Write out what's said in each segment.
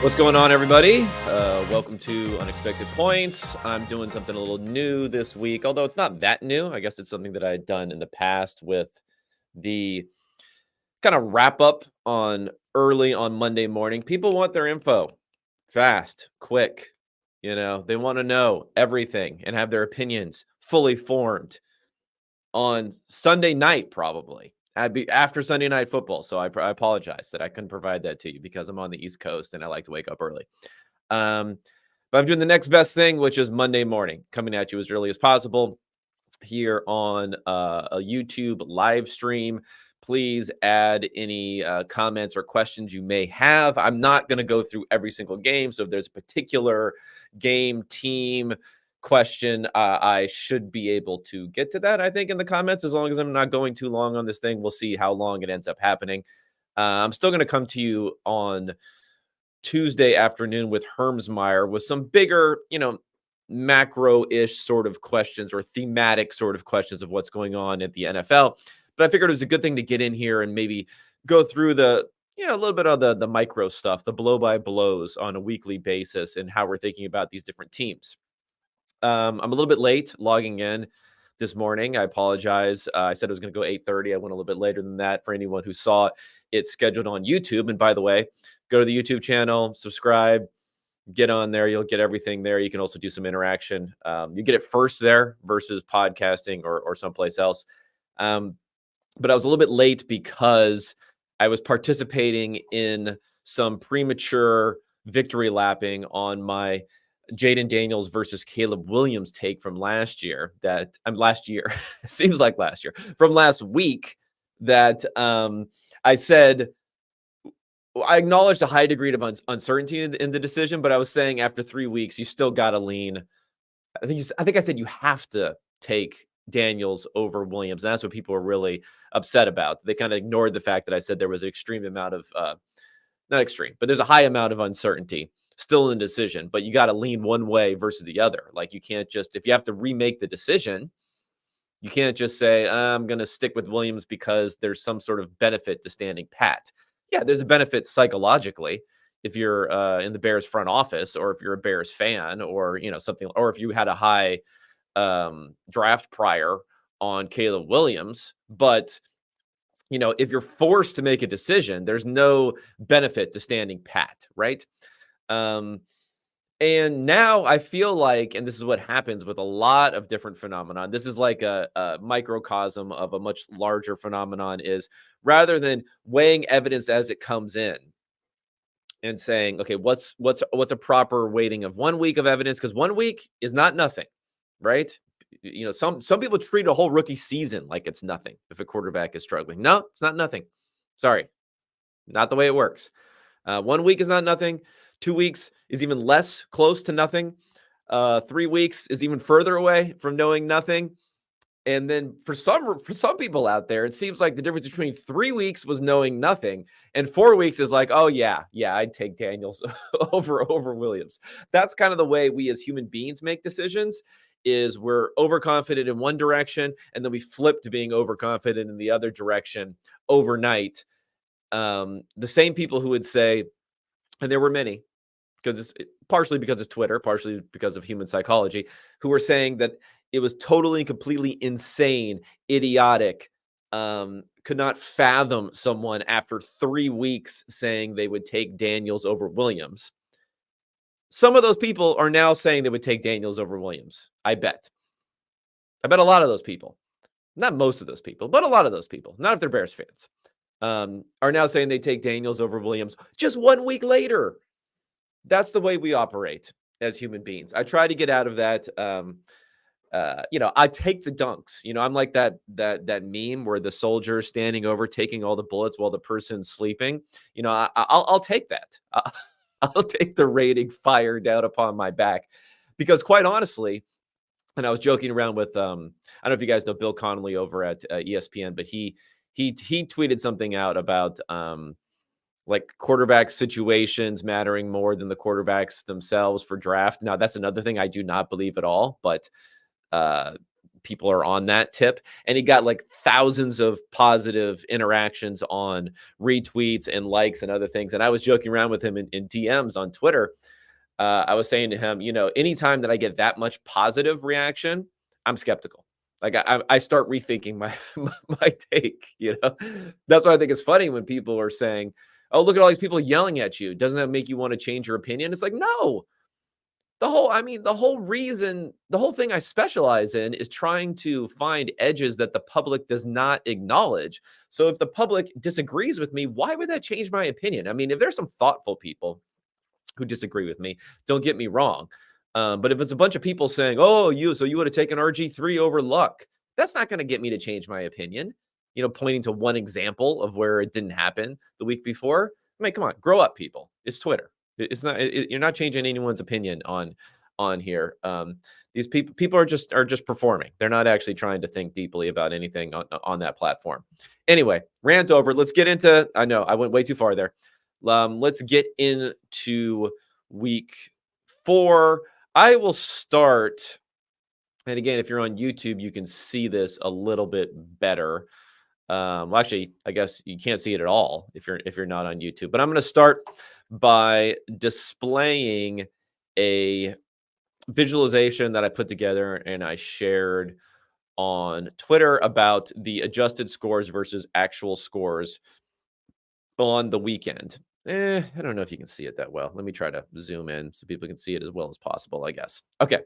What's going on, everybody? Welcome to Unexpected Points. I'm doing something a little new this week, although it's not that new. I guess it's something that I had done in the past with the kind of wrap up on early on Monday morning. People want their info fast, quick. They want to know everything and have their opinions fully formed on Sunday night, probably. I'd be after Sunday Night Football, so I apologize that I couldn't provide that to you because I'm on the East Coast and I like to wake up early. But I'm doing the next best thing, which is Monday morning, coming at you as early as possible here on a YouTube live stream. Please add any comments or questions you may have. I'm not going to go through every single game, so if there's a particular game, team, question, I should be able to get to that, I think, in the comments, as long as I'm not going too long on this thing. We'll see how long it ends up happening. I'm still going to come to you on Tuesday afternoon with Hermsmeyer with some bigger, macro-ish sort of questions or thematic sort of questions of what's going on at the NFL. But I figured it was a good thing to get in here and maybe go through a little bit of the micro stuff, the blow-by-blows on a weekly basis and how we're thinking about these different teams. I'm a little bit late logging in this morning. I apologize. I said it was going to go 8:30. I went a little bit later than that. For anyone who saw it, it's scheduled on YouTube. And by the way, go to the YouTube channel, subscribe, get on there. You'll get everything there. You can also do some interaction. You get it first there versus podcasting or someplace else. But I was a little bit late because I was participating in some premature victory lapping on my Jaden Daniels versus Caleb Williams take from last year. Seems like last year, from last week, that I said I acknowledged a high degree of uncertainty in the decision, but I was saying after 3 weeks, you still got to lean. I think I said you have to take Daniels over Williams. And that's what people were really upset about. They kind of ignored the fact that I said there was an extreme amount of, not extreme, but there's a high amount of uncertainty still in the decision, but you got to lean one way versus the other. Like, you can't just, if you have to remake the decision, you can't just say, I'm going to stick with Williams because there's some sort of benefit to standing pat. Yeah, there's a benefit psychologically if you're in the Bears front office, or if you're a Bears fan, or, something, or if you had a high draft prior on Caleb Williams. But, if you're forced to make a decision, there's no benefit to standing pat, right? And now I feel like, and this is what happens with a lot of different phenomenon, this is like a microcosm of a much larger phenomenon, is rather than weighing evidence as it comes in and saying, okay, what's a proper weighting of 1 week of evidence? Because 1 week is not nothing, right? Some people treat a whole rookie season like it's nothing if a quarterback is struggling. No, it's not nothing. Sorry, not the way it works. 1 week is not nothing. 2 weeks is even less close to nothing. 3 weeks is even further away from knowing nothing. And then for some people out there, it seems like the difference between 3 weeks was knowing nothing, and 4 weeks is like, oh yeah, I'd take Daniels over Williams. That's kind of the way we as human beings make decisions. Is we're overconfident in one direction, and then we flip to being overconfident in the other direction overnight. The same people who would say, and there were many, partially because it's Twitter, partially because of human psychology, who were saying that it was totally and completely insane, idiotic, could not fathom someone after 3 weeks saying they would take Daniels over Williams. Some of those people are now saying they would take Daniels over Williams. I bet a lot of those people, not most of those people, but a lot of those people, not if they're Bears fans, are now saying they take Daniels over Williams just 1 week later. That's the way we operate as human beings. I try to get out of that. I take the dunks. I'm like that meme where the soldier is standing over taking all the bullets while the person's sleeping. I'll take that. I'll take the rating fired down upon my back, because quite honestly, and I was joking around with I don't know if you guys know Bill Connolly over at ESPN, but he tweeted something out about like quarterback situations mattering more than the quarterbacks themselves for draft. Now, that's another thing I do not believe at all, but people are on that tip. And he got like thousands of positive interactions on retweets and likes and other things. And I was joking around with him in DMs on Twitter. I was saying to him, anytime that I get that much positive reaction, I'm skeptical. Like I start rethinking my my take. That's why I think it's funny when people are saying, "Oh, look at all these people yelling at you. Doesn't that make you want to change your opinion?" It's like, no. The whole thing I specialize in is trying to find edges that the public does not acknowledge. So if the public disagrees with me, why would that change my opinion? I mean, if there's some thoughtful people who disagree with me, don't get me wrong. But if it's a bunch of people saying, "Oh, you would have taken RG3 over Luck," that's not going to get me to change my opinion. Pointing to one example of where it didn't happen the week before. I mean, come on, grow up, people. It's Twitter. It's not. You're not changing anyone's opinion on here. These people are just performing. They're not actually trying to think deeply about anything on that platform. Anyway, rant over. Let's get into. I know I went way too far there. Let's get into week 4. I will start. And again, if you're on YouTube, you can see this a little bit better. Well, actually, I guess you can't see it at all if you're not on YouTube. But I'm going to start by displaying a visualization that I put together and I shared on Twitter about the adjusted scores versus actual scores on the weekend. I don't know if you can see it that well. Let me try to zoom in so people can see it as well as possible, I guess. Okay.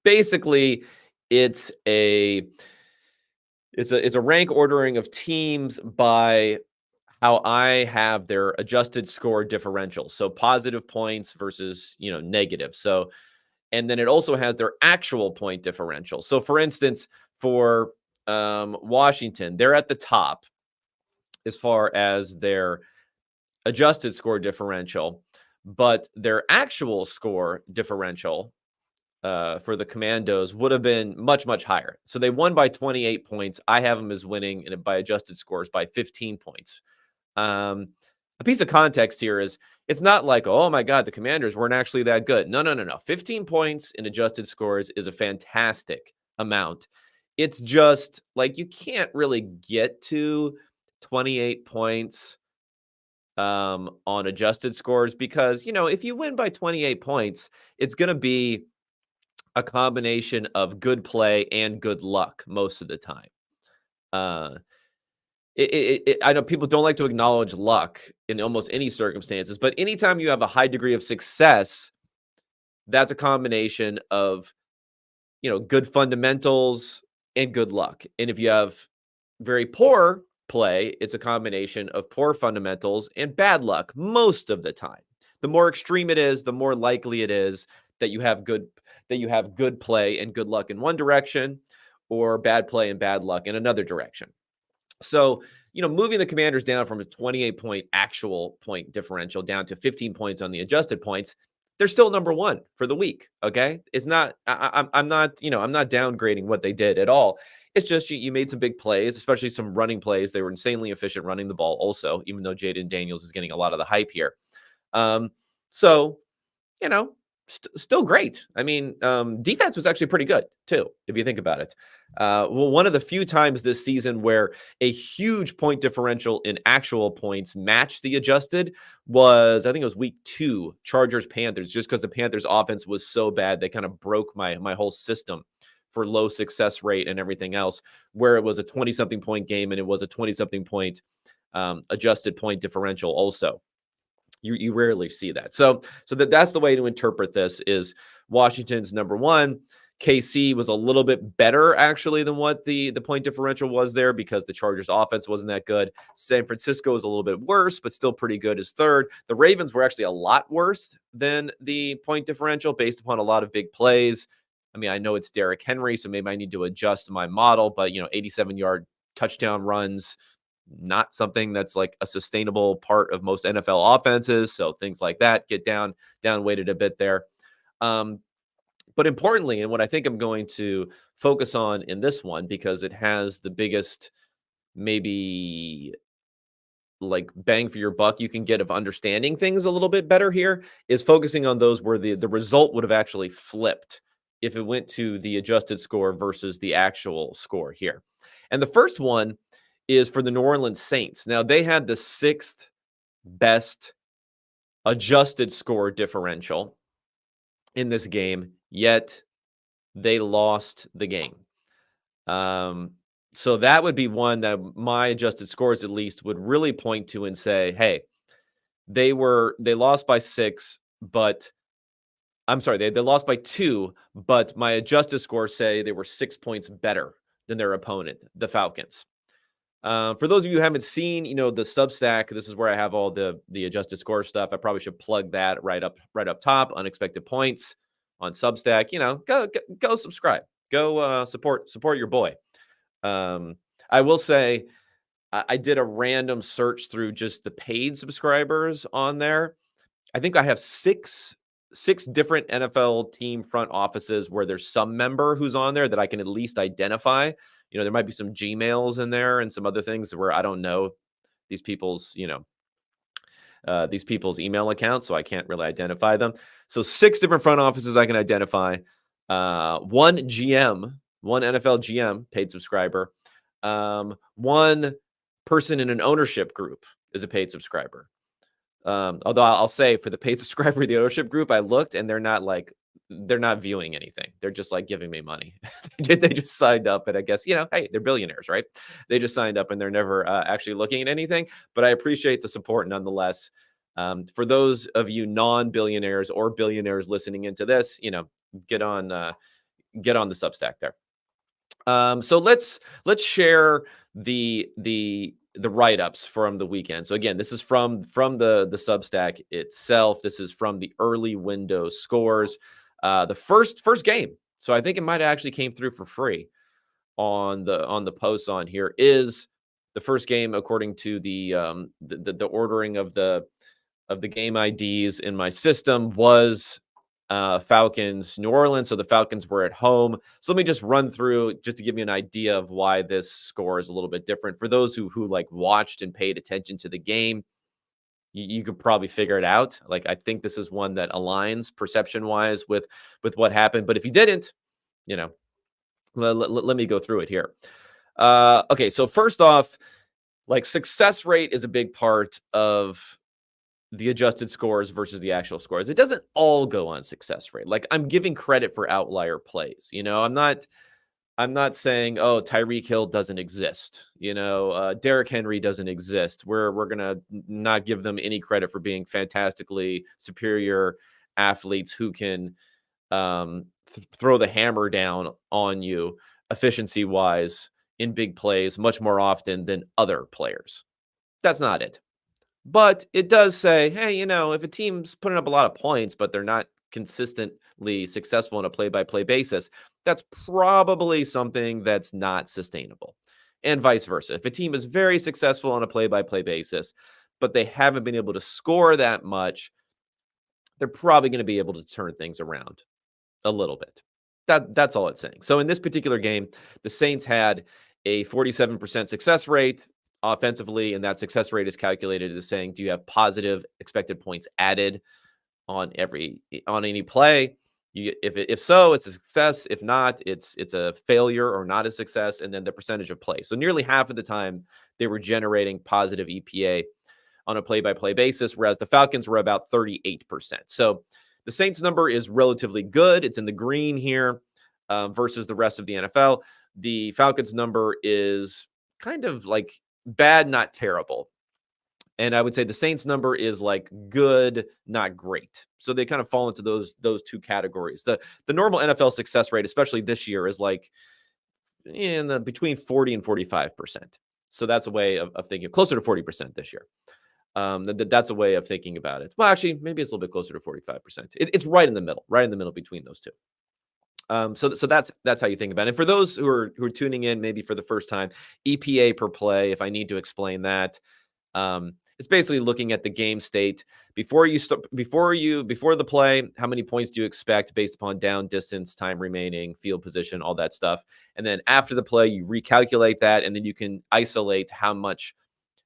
Basically, it's a rank ordering of teams by how I have their adjusted score differential. So positive points versus, negative. So, and then it also has their actual point differential. So for instance, for Washington, they're at the top as far as their adjusted score differential, but their actual score differential for the Commandos would have been much, much higher. So they won by 28 points. I have them as winning by adjusted scores by 15 points. A piece of context here is it's not like, oh my God, the Commanders weren't actually that good. No. 15 points in adjusted scores is a fantastic amount. It's just like you can't really get to 28 points on adjusted scores because, if you win by 28 points, it's going to be a combination of good play and good luck most of the time. I know people don't like to acknowledge luck in almost any circumstances, but anytime you have a high degree of success, that's a combination of, good fundamentals and good luck. And if you have very poor play, it's a combination of poor fundamentals and bad luck most of the time. The more extreme it is, the more likely it is that you have good play and good luck in one direction or bad play and bad luck in another direction. So, moving the Commanders down from a 28-point actual point differential down to 15 points on the adjusted points, they're still number 1 for the week. Okay. It's not, I'm not downgrading what they did at all. It's just you made some big plays, especially some running plays. They were insanely efficient running the ball also, even though Jaden Daniels is getting a lot of the hype here. So, still great. I mean, defense was actually pretty good too, if you think about it. Well, one of the few times this season where a huge point differential in actual points matched the adjusted was, I think it was week 2, Chargers-Panthers, just because the Panthers offense was so bad. They kind of broke my whole system for low success rate and everything else, where it was a 20-something point game and it was a 20-something point adjusted point differential also. You rarely see that. So that's the way to interpret this is Washington's number 1. KC was a little bit better actually than what the point differential was there because the Chargers offense wasn't that good. San Francisco was a little bit worse, but still pretty good as 3rd. The Ravens were actually a lot worse than the point differential based upon a lot of big plays. I mean, I know it's Derrick Henry, so maybe I need to adjust my model, but 87-yard touchdown runs, not something that's like a sustainable part of most NFL offenses. So things like that get down weighted a bit there. But importantly, and what I think I'm going to focus on in this one, because it has the biggest, maybe like bang for your buck you can get of understanding things a little bit better here, is focusing on those where the result would have actually flipped if it went to the adjusted score versus the actual score here. And the first one is for the New Orleans Saints. Now, they had the sixth best adjusted score differential in this game, yet they lost the game. So that would be one that my adjusted scores at least would really point to and say, hey, they lost by 6, but I'm sorry, they lost by 2, but my adjusted scores say they were 6 points better than their opponent, the Falcons. For those of you who haven't seen, the Substack, this is where I have all the adjusted score stuff. I probably should plug that right up top. Unexpected Points on Substack. Go subscribe. Go support your boy. I will say I did a random search through just the paid subscribers on there. I think I have six different NFL team front offices where there's some member who's on there that I can at least identify. There might be some Gmails in there and some other things where I don't know these people's, these people's email accounts, so I can't really identify them. So 6 different front offices I can identify. One GM, one NFL GM, paid subscriber. One person in an ownership group is a paid subscriber. Although I'll say for the paid subscriber of the ownership group, I looked and they're not viewing anything. They're just like giving me money. They just signed up, and I guess, hey, they're billionaires, right? They just signed up and they're never actually looking at anything, but I appreciate the support nonetheless. For those of you non-billionaires or billionaires listening into this, get on the Substack there. So let's share the write-ups from the weekend. So again, this is from the Substack itself. This is from the early window scores. The first game. So I think it might have actually came through for free on the posts on here. Is the first game according to the ordering of the game IDs in my system was Falcons, New Orleans. So the Falcons were at home. So let me just run through just to give you an idea of why this score is a little bit different. For those who like watched and paid attention to the game, you could probably figure it out. Like, I think this is one that aligns perception wise with what happened. But if you didn't, let me go through it here. Okay. So first off, like, success rate is a big part of the adjusted scores versus the actual scores. It doesn't all go on success rate. Like, I'm giving credit for outlier plays. I'm not saying, oh, Tyreek Hill doesn't exist. Derrick Henry doesn't exist. We're gonna not give them any credit for being fantastically superior athletes who can throw the hammer down on you efficiency wise in big plays much more often than other players. That's not it. But it does say, hey, if a team's putting up a lot of points, but they're not consistently successful on a play-by-play basis, that's probably something that's not sustainable. And vice versa. If a team is very successful on a play-by-play basis, but they haven't been able to score that much, they're probably going to be able to turn things around a little bit. That's all it's saying. So in this particular game, the Saints had a 47% success rate offensively, and that success rate is calculated as saying, do you have positive expected points added on any play? If so, it's a success. If not, it's a failure or not a success. And then the percentage of play. So nearly half of the time they were generating positive EPA on a play-by-play basis, whereas the Falcons were about 38%. So the Saints number is relatively good. It's in the green here versus the rest of the NFL. The Falcons number is kind of like bad, not terrible. And I would say the Saints number is like good, not great. So they kind of fall into those two categories. The normal NFL success rate, especially this year, is like between 40 and 45%. So that's a way of thinking, closer to 40% this year. That's a way of thinking about it. Well, actually, maybe it's a little bit closer to 45%. It's right in the middle between those two. So that's how you think about it. And for those who are tuning in maybe for the first time, EPA per play, if I need to explain that, it's basically looking at the game state before the play. How many points do you expect based upon down, distance, time remaining, field position, all that stuff. And then after the play, you recalculate that, and then you can isolate how much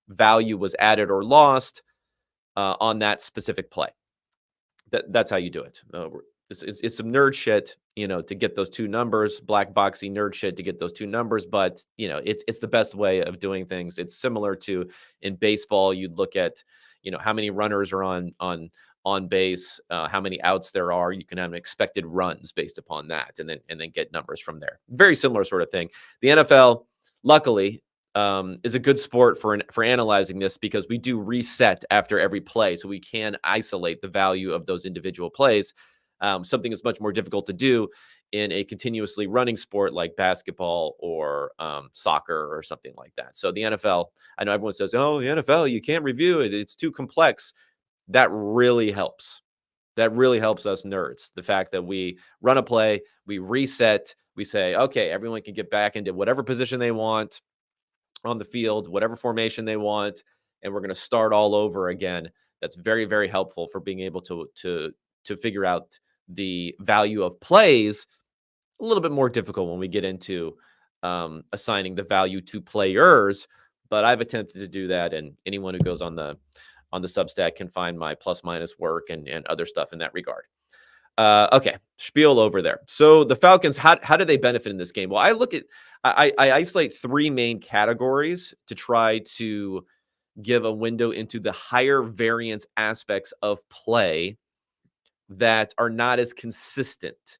value was added or lost on that specific play. That's how you do it. It's some nerd shit, to get those two numbers, black boxy nerd shit to get those two numbers. But it's the best way of doing things. It's similar to in baseball. You'd look at how many runners are on base, how many outs there are. You can have expected runs based upon that, and then get numbers from there. Very similar sort of thing. The NFL, luckily, is a good sport for analyzing this because we do reset after every play, so we can isolate the value of those individual plays. Something that's much more difficult to do in a continuously running sport like basketball or soccer or something like that. So the NFL, I know everyone says, "Oh, the NFL, you can't review it; it's too complex." That really helps. That really helps us nerds. The fact that we run a play, we reset, we say, "Okay, everyone can get back into whatever position they want on the field, whatever formation they want, and we're going to start all over again." That's very, very helpful for being able to figure out the value of plays. A little bit more difficult when we get into assigning the value to players, but I've attempted to do that, and anyone who goes on the Substack can find my plus minus work and other stuff in that regard. Okay, spiel over there. So the Falcons, how do they benefit in this game? Well, I isolate three main categories to try to give a window into the higher variance aspects of play that are not as consistent,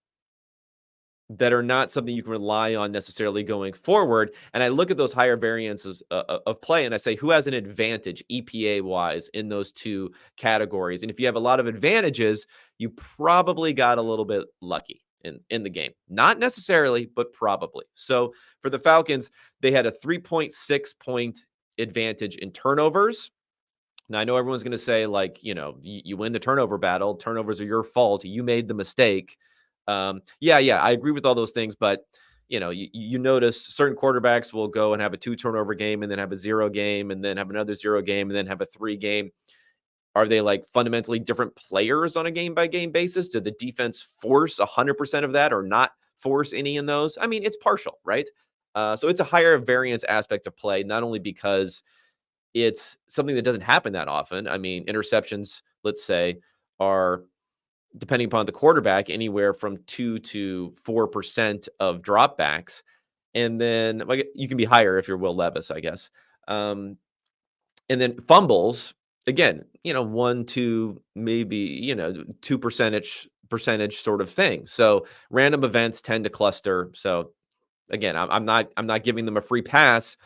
that are not something you can rely on necessarily going forward. And I look at those higher variances of play and I say, who has an advantage EPA wise in those two categories? And if you have a lot of advantages, you probably got a little bit lucky in the game. Not necessarily, but probably. So for the Falcons, they had a 3.6 point advantage in turnovers. Now, I know everyone's going to say, like, you win the turnover battle. Turnovers are your fault. You made the mistake. Yeah, I agree with all those things. But, you notice certain quarterbacks will go and have a 2 turnover game and then have a 0 game and then have another 0 game and then have a 3 game. Are they like fundamentally different players on a game by game basis? Did the defense force 100% of that or not force any in those? I mean, it's partial, right? So it's a higher variance aspect of play, not only because it's something that doesn't happen that often. I mean, interceptions, let's say, are, depending upon the quarterback, anywhere from 2 to 4% of dropbacks. And then you can be higher if you're Will Levis, I guess. And then fumbles, again, 1 to maybe, 2 percentage sort of thing. So random events tend to cluster. So again, I'm not giving them a free pass.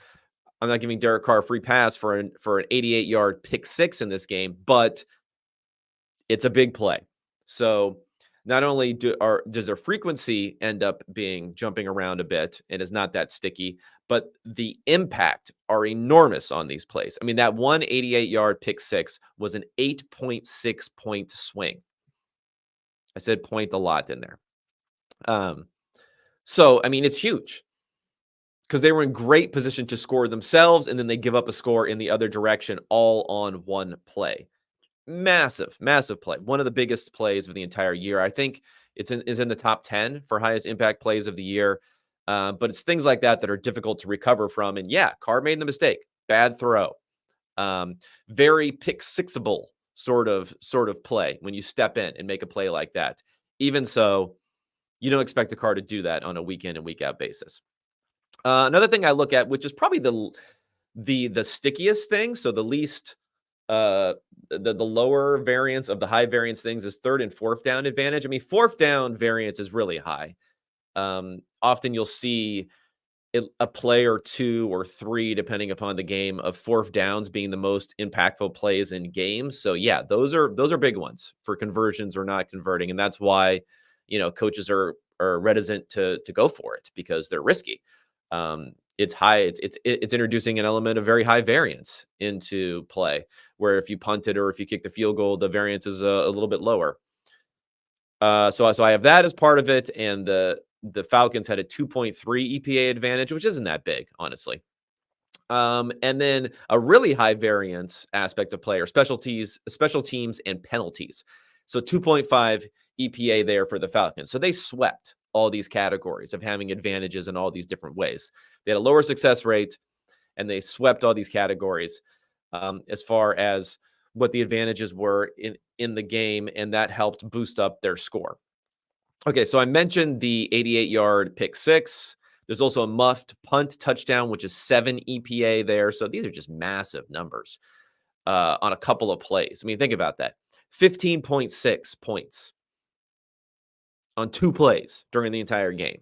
I'm not giving Derek Carr a free pass for an 88-yard pick six in this game, but it's a big play. So not only does their frequency end up jumping around a bit and is not that sticky, but the impact are enormous on these plays. I mean, that 188-yard pick six was an 8.6 point swing. I said point a lot in there. So, I mean, it's huge, because they were in great position to score themselves, and then they give up a score in the other direction all on one play. Massive, massive play. One of the biggest plays of the entire year. I think is in the top 10 for highest impact plays of the year. But it's things like that are difficult to recover from. And yeah, Carr made the mistake. Bad throw. Very pick sixable sort of play when you step in and make a play like that. Even so, you don't expect the Carr to do that on a week in and week out basis. Another thing I look at, which is probably the stickiest thing, so the least, the lower variance of the high variance things, is third and fourth down advantage. I mean, fourth down variance is really high. Often you'll see a play or 2 or 3, depending upon the game, of fourth downs being the most impactful plays in games. So yeah, those are big ones for conversions or not converting, and that's why coaches are reticent to go for it, because they're risky. It's high. It's introducing an element of very high variance into play, where if you punt it or if you kick the field goal, the variance is a little bit lower. So I have that as part of it, and the Falcons had a 2.3 EPA advantage, which isn't that big, honestly. And then a really high variance aspect of play are special teams and penalties. So 2.5 EPA there for the Falcons. So they swept all these categories of having advantages in all these different ways. They had a lower success rate, and they swept all these categories as far as what the advantages were in the game, and that helped boost up their score. Okay, so I mentioned the 88-yard pick six. There's also a muffed punt touchdown, which is 7 EPA there. So these are just massive numbers on a couple of plays. I mean, think about that. 15.6 points on 2 plays during the entire game.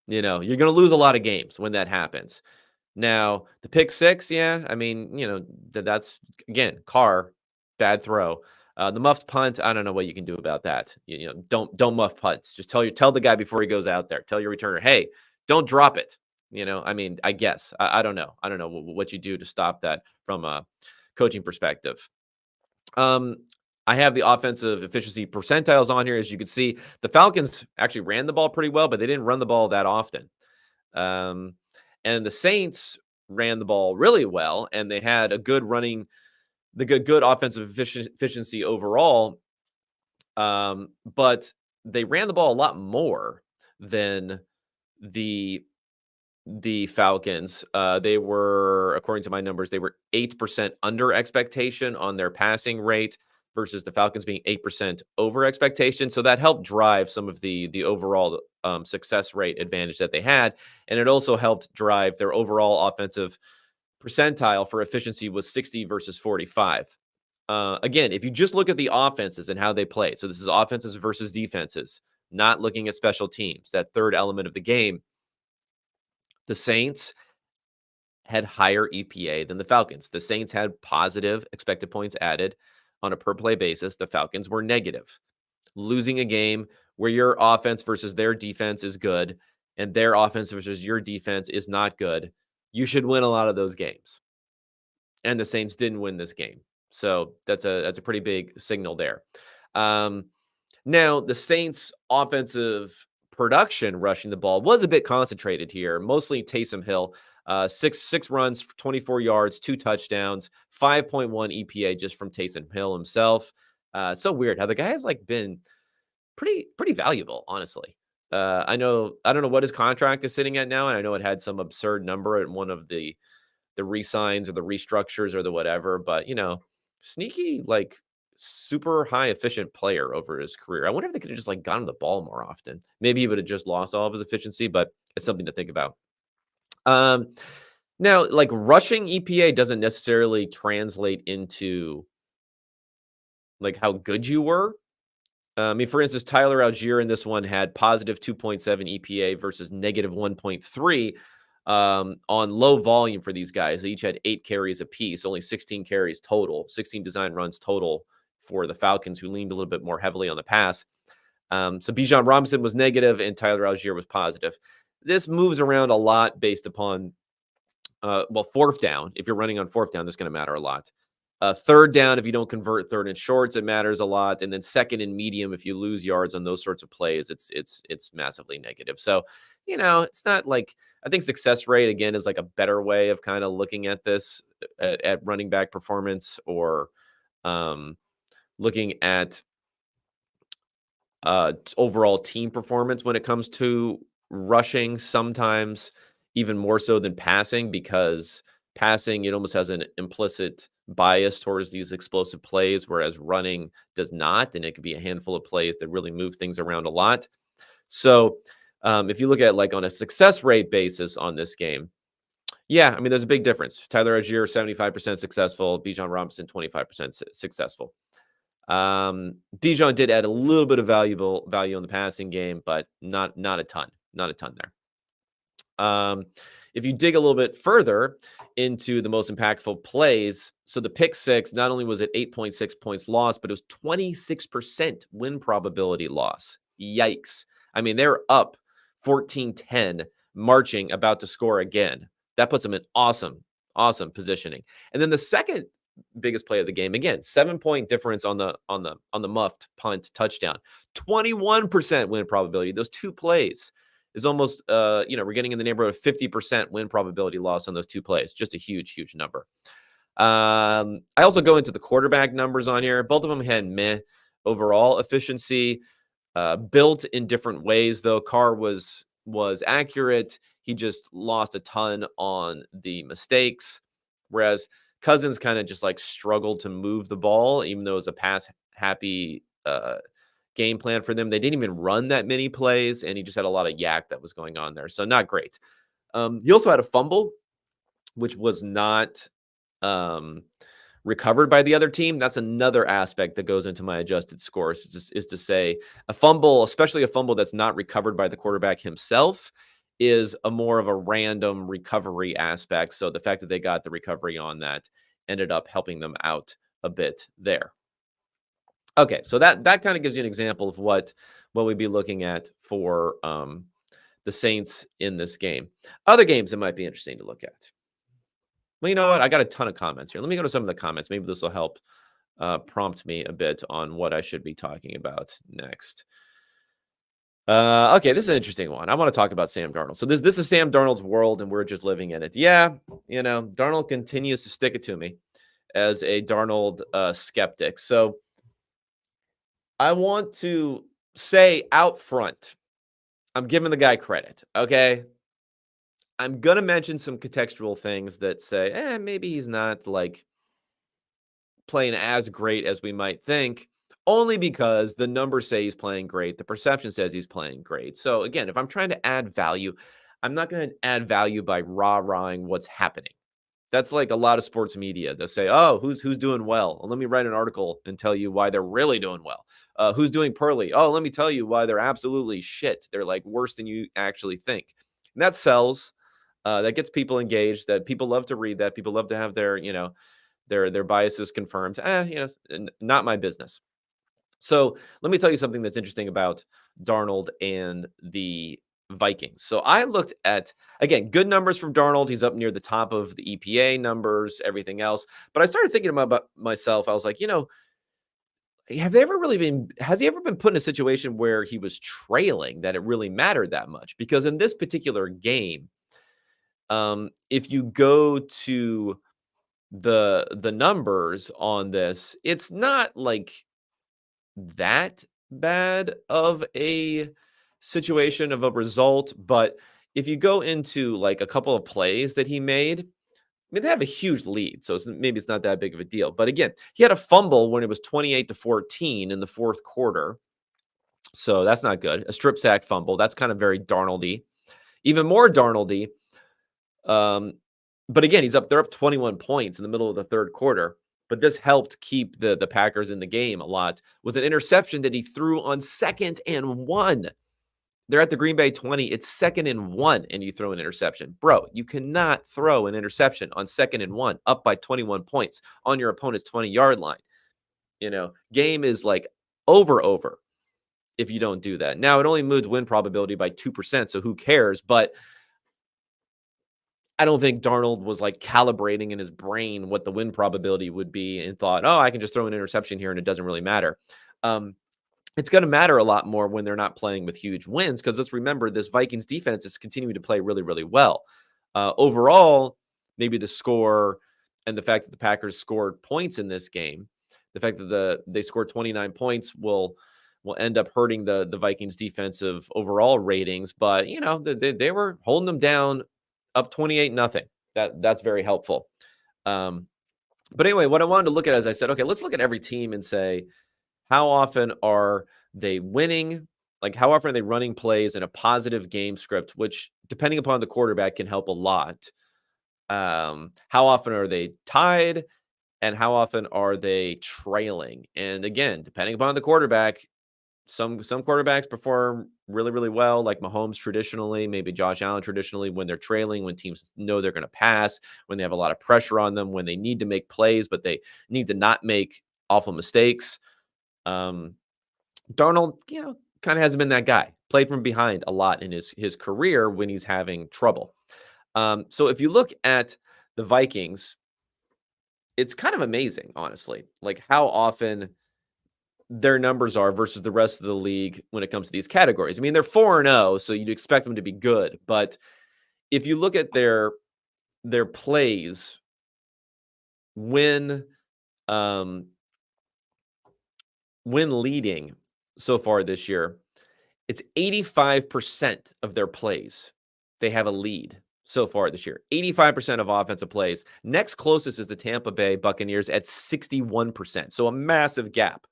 You're going to lose a lot of games when that happens. Now, the pick six, yeah, I mean, that's again, bad throw. The muffed punt, I don't know what you can do about that. Don't muff punts. Just tell the guy before he goes out there. Tell your returner, hey, don't drop it. I mean, I guess I don't know. I don't know what you do to stop that from a coaching perspective. Um, I have the offensive efficiency percentiles on here. As you can see, the Falcons actually ran the ball pretty well, but they didn't run the ball that often. Um, and the Saints ran the ball really well, and they had a good good offensive efficiency overall. But they ran the ball a lot more than the Falcons. They were, according to my numbers, they were 8% under expectation on their passing rate versus the Falcons being 8% over expectation. So that helped drive some of the overall success rate advantage that they had. And it also helped drive their overall offensive percentile for efficiency was 60 versus 45. Again, if you just look at the offenses and how they play, so this is offenses versus defenses, not looking at special teams, that third element of the game, the Saints had higher EPA than the Falcons. The Saints had positive expected points added on a per play basis. The Falcons were negative. Losing a game where your offense versus their defense is good and their offense versus your defense is not good, you should win a lot of those games. And the Saints didn't win this game. So that's a pretty big signal there. Now, the Saints' offensive production rushing the ball was a bit concentrated here, mostly Taysom Hill. Six runs, 24 yards, 2 touchdowns, 5.1 EPA just from Taysom Hill himself. So weird how the guy has been pretty valuable, honestly. I don't know what his contract is sitting at now, and I know it had some absurd number at one of the re-signs or the restructures or the whatever, but sneaky super high efficient player over his career. I wonder if they could have just gotten the ball more often. Maybe he would have just lost all of his efficiency, but it's something to think about. Now, rushing EPA doesn't necessarily translate into how good you were. I mean, for instance, Tyler Algier in this one had positive 2.7 EPA versus negative 1.3 on low volume for these guys. They each had 8 carries apiece, only 16 carries total, 16 design runs total for the Falcons, who leaned a little bit more heavily on the pass. So Bijan Robinson was negative and Tyler Algier was positive. This moves around a lot based upon, fourth down. If you're running on fourth down, that's going to matter a lot. Third down, if you don't convert third and shorts, it matters a lot. And then second and medium, if you lose yards on those sorts of plays, it's massively negative. So, it's not I think success rate again is a better way of kind of looking at this at running back performance, or looking at overall team performance when it comes to rushing, sometimes even more so than passing, because passing, it almost has an implicit bias towards these explosive plays, whereas running does not. And it could be a handful of plays that really move things around a lot. So if you look at on a success rate basis on this game, yeah, I mean, there's a big difference. Tyler Algier, 75% successful. Bijan Robinson, 25% successful. Bijan did add a little bit of value in the passing game, but not a ton there. If you dig a little bit further into the most impactful plays, so the pick six, not only was it 8.6 points lost, but it was 26% win probability loss. Yikes. I mean, they're up 14-10, marching, about to score again. That puts them in awesome positioning. And then the second biggest play of the game, again, 7-point difference on the muffed punt touchdown, 21% win probability. Those 2 plays is almost, we're getting in the neighborhood of 50% win probability loss on those 2 plays. Just a huge number. I also go into the quarterback numbers on here. Both of them had meh overall efficiency, built in different ways, though. Carr was accurate. He just lost a ton on the mistakes, whereas Cousins kind of just struggled to move the ball, even though it was a pass happy game plan for them. They didn't even run that many plays, and he just had a lot of yak that was going on there. So not great. He also had a fumble, which was not recovered by the other team. That's another aspect that goes into my adjusted scores is to say a fumble, especially a fumble that's not recovered by the quarterback himself, is a more of a random recovery aspect. So the fact that they got the recovery on that ended up helping them out a bit there. Okay, so that kind of gives you an example of what we'd be looking at for the Saints in this game. Other games that might be interesting to look at. Well, you know what? I got a ton of comments here. Let me go to some of the comments. Maybe this will help prompt me a bit on what I should be talking about next. Okay, this is an interesting one. I want to talk about Sam Darnold. So this is Sam Darnold's world, and we're just living in it. Yeah, Darnold continues to stick it to me as a Darnold skeptic. So I want to say out front, I'm giving the guy credit, okay? I'm going to mention some contextual things that say, maybe he's not like playing as great as we might think, only because the numbers say he's playing great. The perception says he's playing great. So again, if I'm trying to add value, I'm not going to add value by rah-rahing what's happening. That's like a lot of sports media. They'll say, "Oh, who's doing well? Let me write an article and tell you why they're really doing well. Who's doing poorly? Oh, let me tell you why they're absolutely shit. They're like worse than you actually think." And that sells. That gets people engaged. That people love to read. That people love to have their their biases confirmed. Not my business. So let me tell you something that's interesting about Darnold and the Vikings. So I looked at, again, good numbers from Darnold. He's up near the top of the EPA numbers, everything else. But I started thinking about myself. I was like, has he ever been put in a situation where he was trailing that it really mattered that much? Because in this particular game, if you go to the numbers on this, it's not like that bad of a situation of a result. But if you go into like a couple of plays that he made, I mean, they have a huge lead, so maybe it's not that big of a deal. But again, he had a fumble when it was 28-14 in the fourth quarter. So that's not good. A strip sack fumble. That's kind of very Darnoldy. Even more Darnoldy. But again, they're up 21 points in the middle of the third quarter. But this helped keep the Packers in the game a lot. Was an interception that he threw on 2nd and 1. They're at the Green Bay 20. It's 2nd and 1, and you throw an interception. Bro, you cannot throw an interception on 2nd and 1, up by 21 points on your opponent's 20-yard line. Game is like over if you don't do that. Now, it only moved win probability by 2%, so who cares? But I don't think Darnold was like calibrating in his brain what the win probability would be and thought, I can just throw an interception here and it doesn't really matter. It's going to matter a lot more when they're not playing with huge wins, because let's remember this Vikings defense is continuing to play really, really well. Overall, maybe the score and the fact that the Packers scored points in this game, the fact that they scored 29 points will end up hurting the Vikings defensive overall ratings. But, they were holding them down up 28-0. That's very helpful. But anyway, what I wanted to look at is I said, okay, let's look at every team and say, how often are they winning? Like, how often are they running plays in a positive game script, which, depending upon the quarterback, can help a lot. How often are they tied? And how often are they trailing? And again, depending upon the quarterback, some quarterbacks perform really, really well, like Mahomes traditionally, maybe Josh Allen traditionally, when they're trailing, when teams know they're going to pass, when they have a lot of pressure on them, when they need to make plays, but they need to not make awful mistakes. Darnold, kind of hasn't been that guy. Played from behind a lot in his career when he's having trouble. So if you look at the Vikings, it's kind of amazing, honestly, like how often their numbers are versus the rest of the league when it comes to these categories. I mean, they're 4-0, so you'd expect them to be good. But if you look at their plays when leading so far this year, it's 85% of their plays. They have a lead so far this year. 85% of offensive plays. Next closest is the Tampa Bay Buccaneers at 61%. So a massive gap.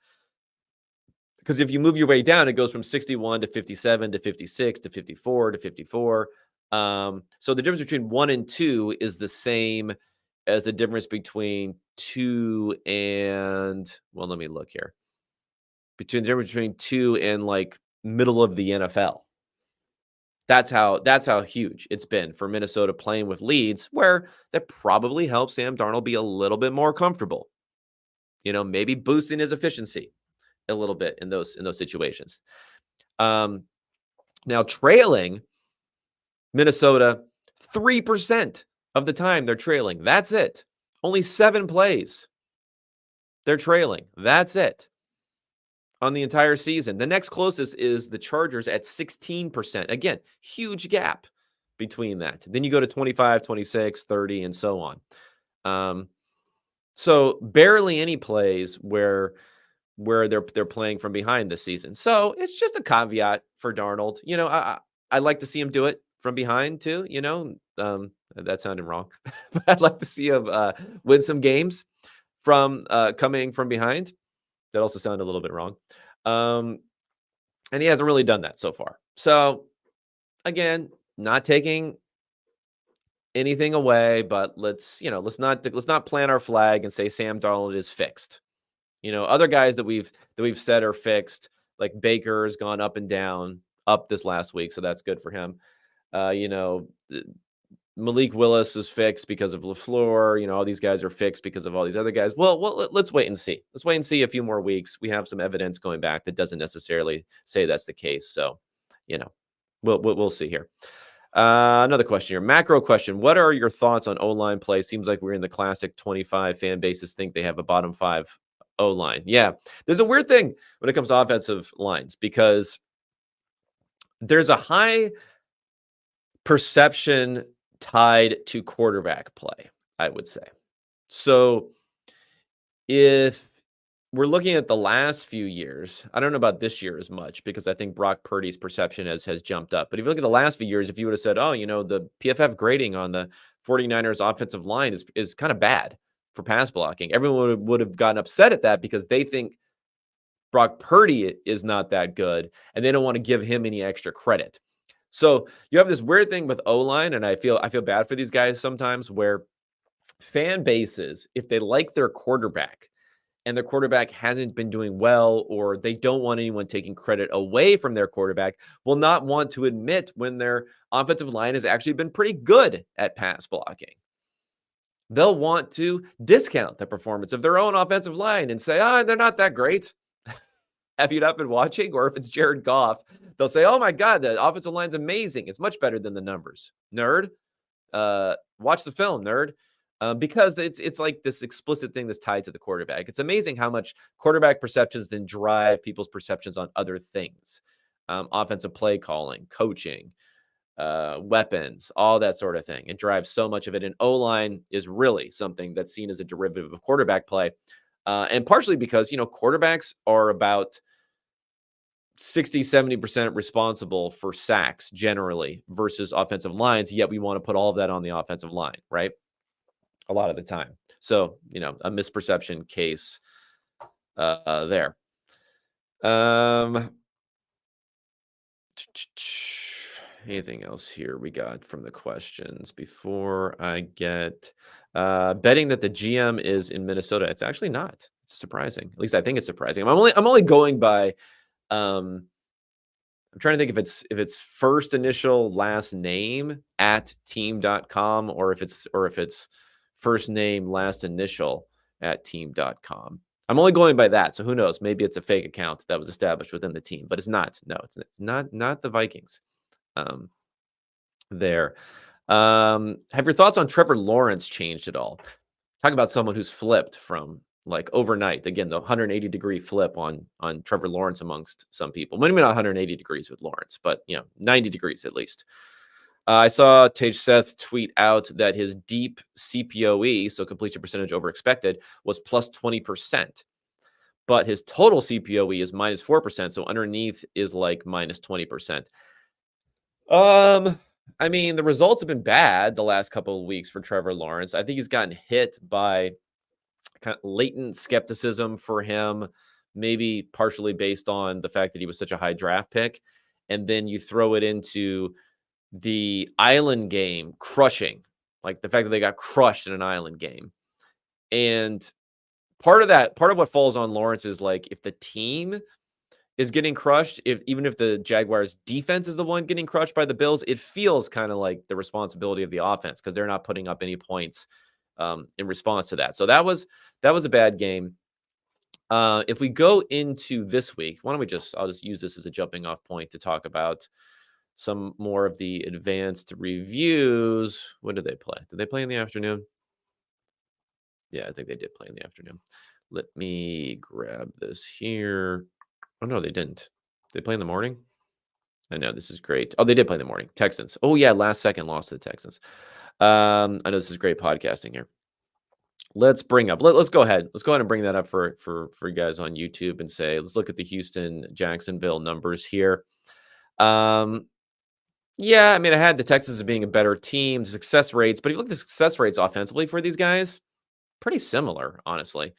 Because if you move your way down, it goes from 61 to 57 to 56 to 54 to 54. So the difference between 1 and 2 is the same as the difference between 2 and, well, let me look here. Between the difference between 2 and like middle of the NFL. That's how huge it's been for Minnesota playing with leads, where that probably helps Sam Darnold be a little bit more comfortable. Maybe boosting his efficiency a little bit in those situations. Now trailing Minnesota 3% of the time they're trailing. That's it. Only 7 plays they're trailing. That's it on the entire season. The next closest is the Chargers at 16%. Again, huge gap between that. Then you go to 25, 26, 30, and so on. So barely any plays where they're playing from behind this season. So it's just a caveat for Darnold. I'd like to see him do it from behind too. That sounded wrong, but I'd like to see him win some games from coming from behind. That also sounded a little bit wrong. And he hasn't really done that so far. So again, not taking anything away, but let's not plant our flag and say Sam Darnold is fixed. Other guys that we've said are fixed, like Baker has gone up and down, up this last week, so that's good for him. Malik Willis is fixed because of LaFleur. All these guys are fixed because of all these other guys. Well, let's wait and see. Let's wait and see a few more weeks. We have some evidence going back that doesn't necessarily say that's the case. So, we'll see here. Another question here. Macro question. What are your thoughts on O-line play? Seems like we're in the classic 25 fan bases think they have a bottom 5 O-line. Yeah. There's a weird thing when it comes to offensive lines because there's a high perception tied to quarterback play, I would say. So if we're looking at the last few years, I don't know about this year as much because I think Brock Purdy's perception has jumped up. But if you look at the last few years, if you would have said, the PFF grading on the 49ers offensive line is kind of bad for pass blocking, everyone would have gotten upset at that because they think Brock Purdy is not that good and they don't want to give him any extra credit. So you have this weird thing with O-line, and I feel bad for these guys sometimes where fan bases, if they like their quarterback and their quarterback hasn't been doing well, or they don't want anyone taking credit away from their quarterback, will not want to admit when their offensive line has actually been pretty good at pass blocking. They'll want to discount the performance of their own offensive line and say, they're not that great. Have you not been watching? Or if it's Jared Goff, they'll say, oh my God, the offensive line's amazing. It's much better than the numbers. Nerd. Watch the film, nerd. Because it's like this explicit thing that's tied to the quarterback. It's amazing how much quarterback perceptions then drive people's perceptions on other things. Offensive play calling, coaching, weapons, all that sort of thing. It drives so much of it. And O-line is really something that's seen as a derivative of quarterback play. And partially because, quarterbacks are about 60-70% responsible for sacks generally versus offensive lines. Yet we want to put all of that on the offensive line, right? A lot of the time. So, a misperception case there. Anything else here we got from the questions before I get betting that the GM is in Minnesota? It's actually not. It's surprising. At least I think it's surprising. I'm only going by I'm trying to think if it's first initial last name at team.com or if it's first name last initial at team.com. I'm only going by that. So who knows? Maybe it's a fake account that was established within the team, but it's not. No, it's not the Vikings. There. Have your thoughts on Trevor Lawrence changed at all? Talk about someone who's flipped from like overnight. Again, the 180-degree flip on Trevor Lawrence amongst some people. Maybe not 180 degrees with Lawrence, but 90 degrees at least. I saw Tage Seth tweet out that his deep CPOE, so completion percentage over expected, was plus 20%. But his total CPOE is minus 4%. So underneath is like minus 20%. I mean, the results have been bad the last couple of weeks for Trevor Lawrence. I think he's gotten hit by kind of latent skepticism for him maybe partially based on the fact that he was such a high draft pick. And then you throw it into the island game crushing, like the fact that they got crushed in an island game. And part of what falls on Lawrence is like if the team is getting crushed, even if the Jaguars defense is the one getting crushed by the Bills, it feels kind of like the responsibility of the offense because they're not putting up any points in response to that. So that was a bad game. If we go into this week, I'll just use this as a jumping off point to talk about some more of the advanced reviews. When did they play? Did they play in the afternoon? Yeah, I think they did play in the afternoon. Let me grab this here. Oh, no, they didn't. They play in the morning? I know, this is great. Oh, they did play in the morning. Texans. Oh, yeah, last second loss to the Texans. I know this is great podcasting here. Let's go ahead. Let's go ahead and bring that up for you guys on YouTube and say, let's look at the Houston Jacksonville numbers here. Yeah, I mean, I had the Texans as being a better team, success rates, but if you look at the success rates offensively for these guys, pretty similar, honestly.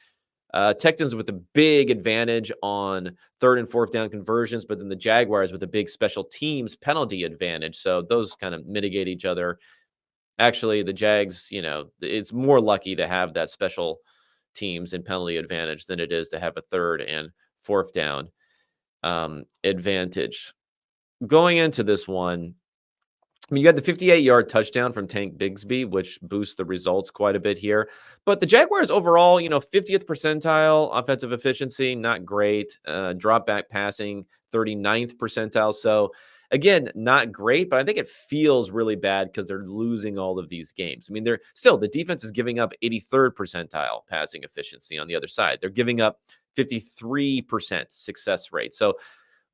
Texans with a big advantage on third and fourth down conversions, but then the Jaguars with a big special teams penalty advantage. So those kind of mitigate each other. Actually, the Jags, it's more lucky to have that special teams and penalty advantage than it is to have a third and fourth down advantage. Going into this one, I mean, you got the 58-yard touchdown from Tank Bigsby, which boosts the results quite a bit here. But the Jaguars overall, 50th percentile offensive efficiency, not great. Drop back passing, 39th percentile. So, again, not great, but I think it feels really bad because they're losing all of these games. I mean, the defense is giving up 83rd percentile passing efficiency on the other side. They're giving up 53% success rate. So,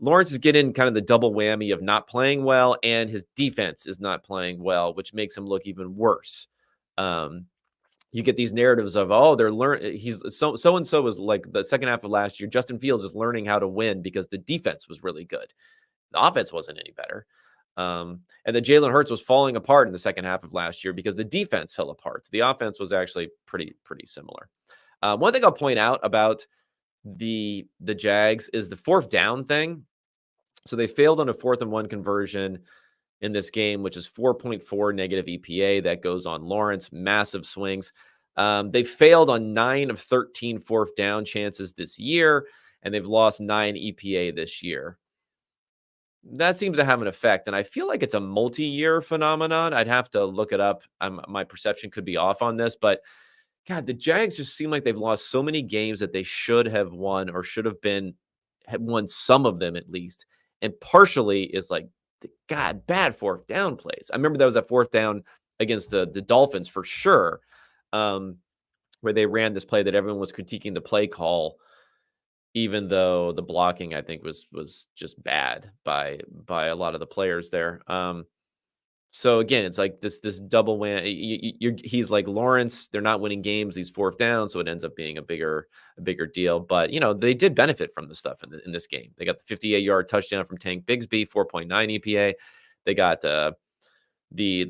Lawrence is getting kind of the double whammy of not playing well, and his defense is not playing well, which makes him look even worse. You get these narratives of, they're learning. He's so and so was like the second half of last year. Justin Fields is learning how to win because the defense was really good. The offense wasn't any better. And that Jalen Hurts was falling apart in the second half of last year because the defense fell apart. The offense was actually pretty similar. One thing I'll point out about the Jags is the fourth down thing. So they failed on a 4th and 1 conversion in this game, which is 4.4 negative EPA. That goes on Lawrence. Massive swings. They failed on 9 of 13 fourth down chances this year, and they've lost 9 EPA this year. That seems to have an effect, and I feel like it's a multi-year phenomenon. I'd have to look it up. My perception could be off on this, but God, the Jags just seem like they've lost so many games that they should have won or should have won some of them at least. And partially is like, God, bad fourth down plays. I remember that was a fourth down against the Dolphins for sure, where they ran this play that everyone was critiquing the play call, even though the blocking, I think, was just bad by a lot of the players there. So again, it's like this double whammy. He's like Lawrence. They're not winning games, these fourth downs, so it ends up being a bigger deal. But they did benefit from the stuff in this game. They got the 58-yard touchdown from Tank Bigsby, 4.9 EPA. They got the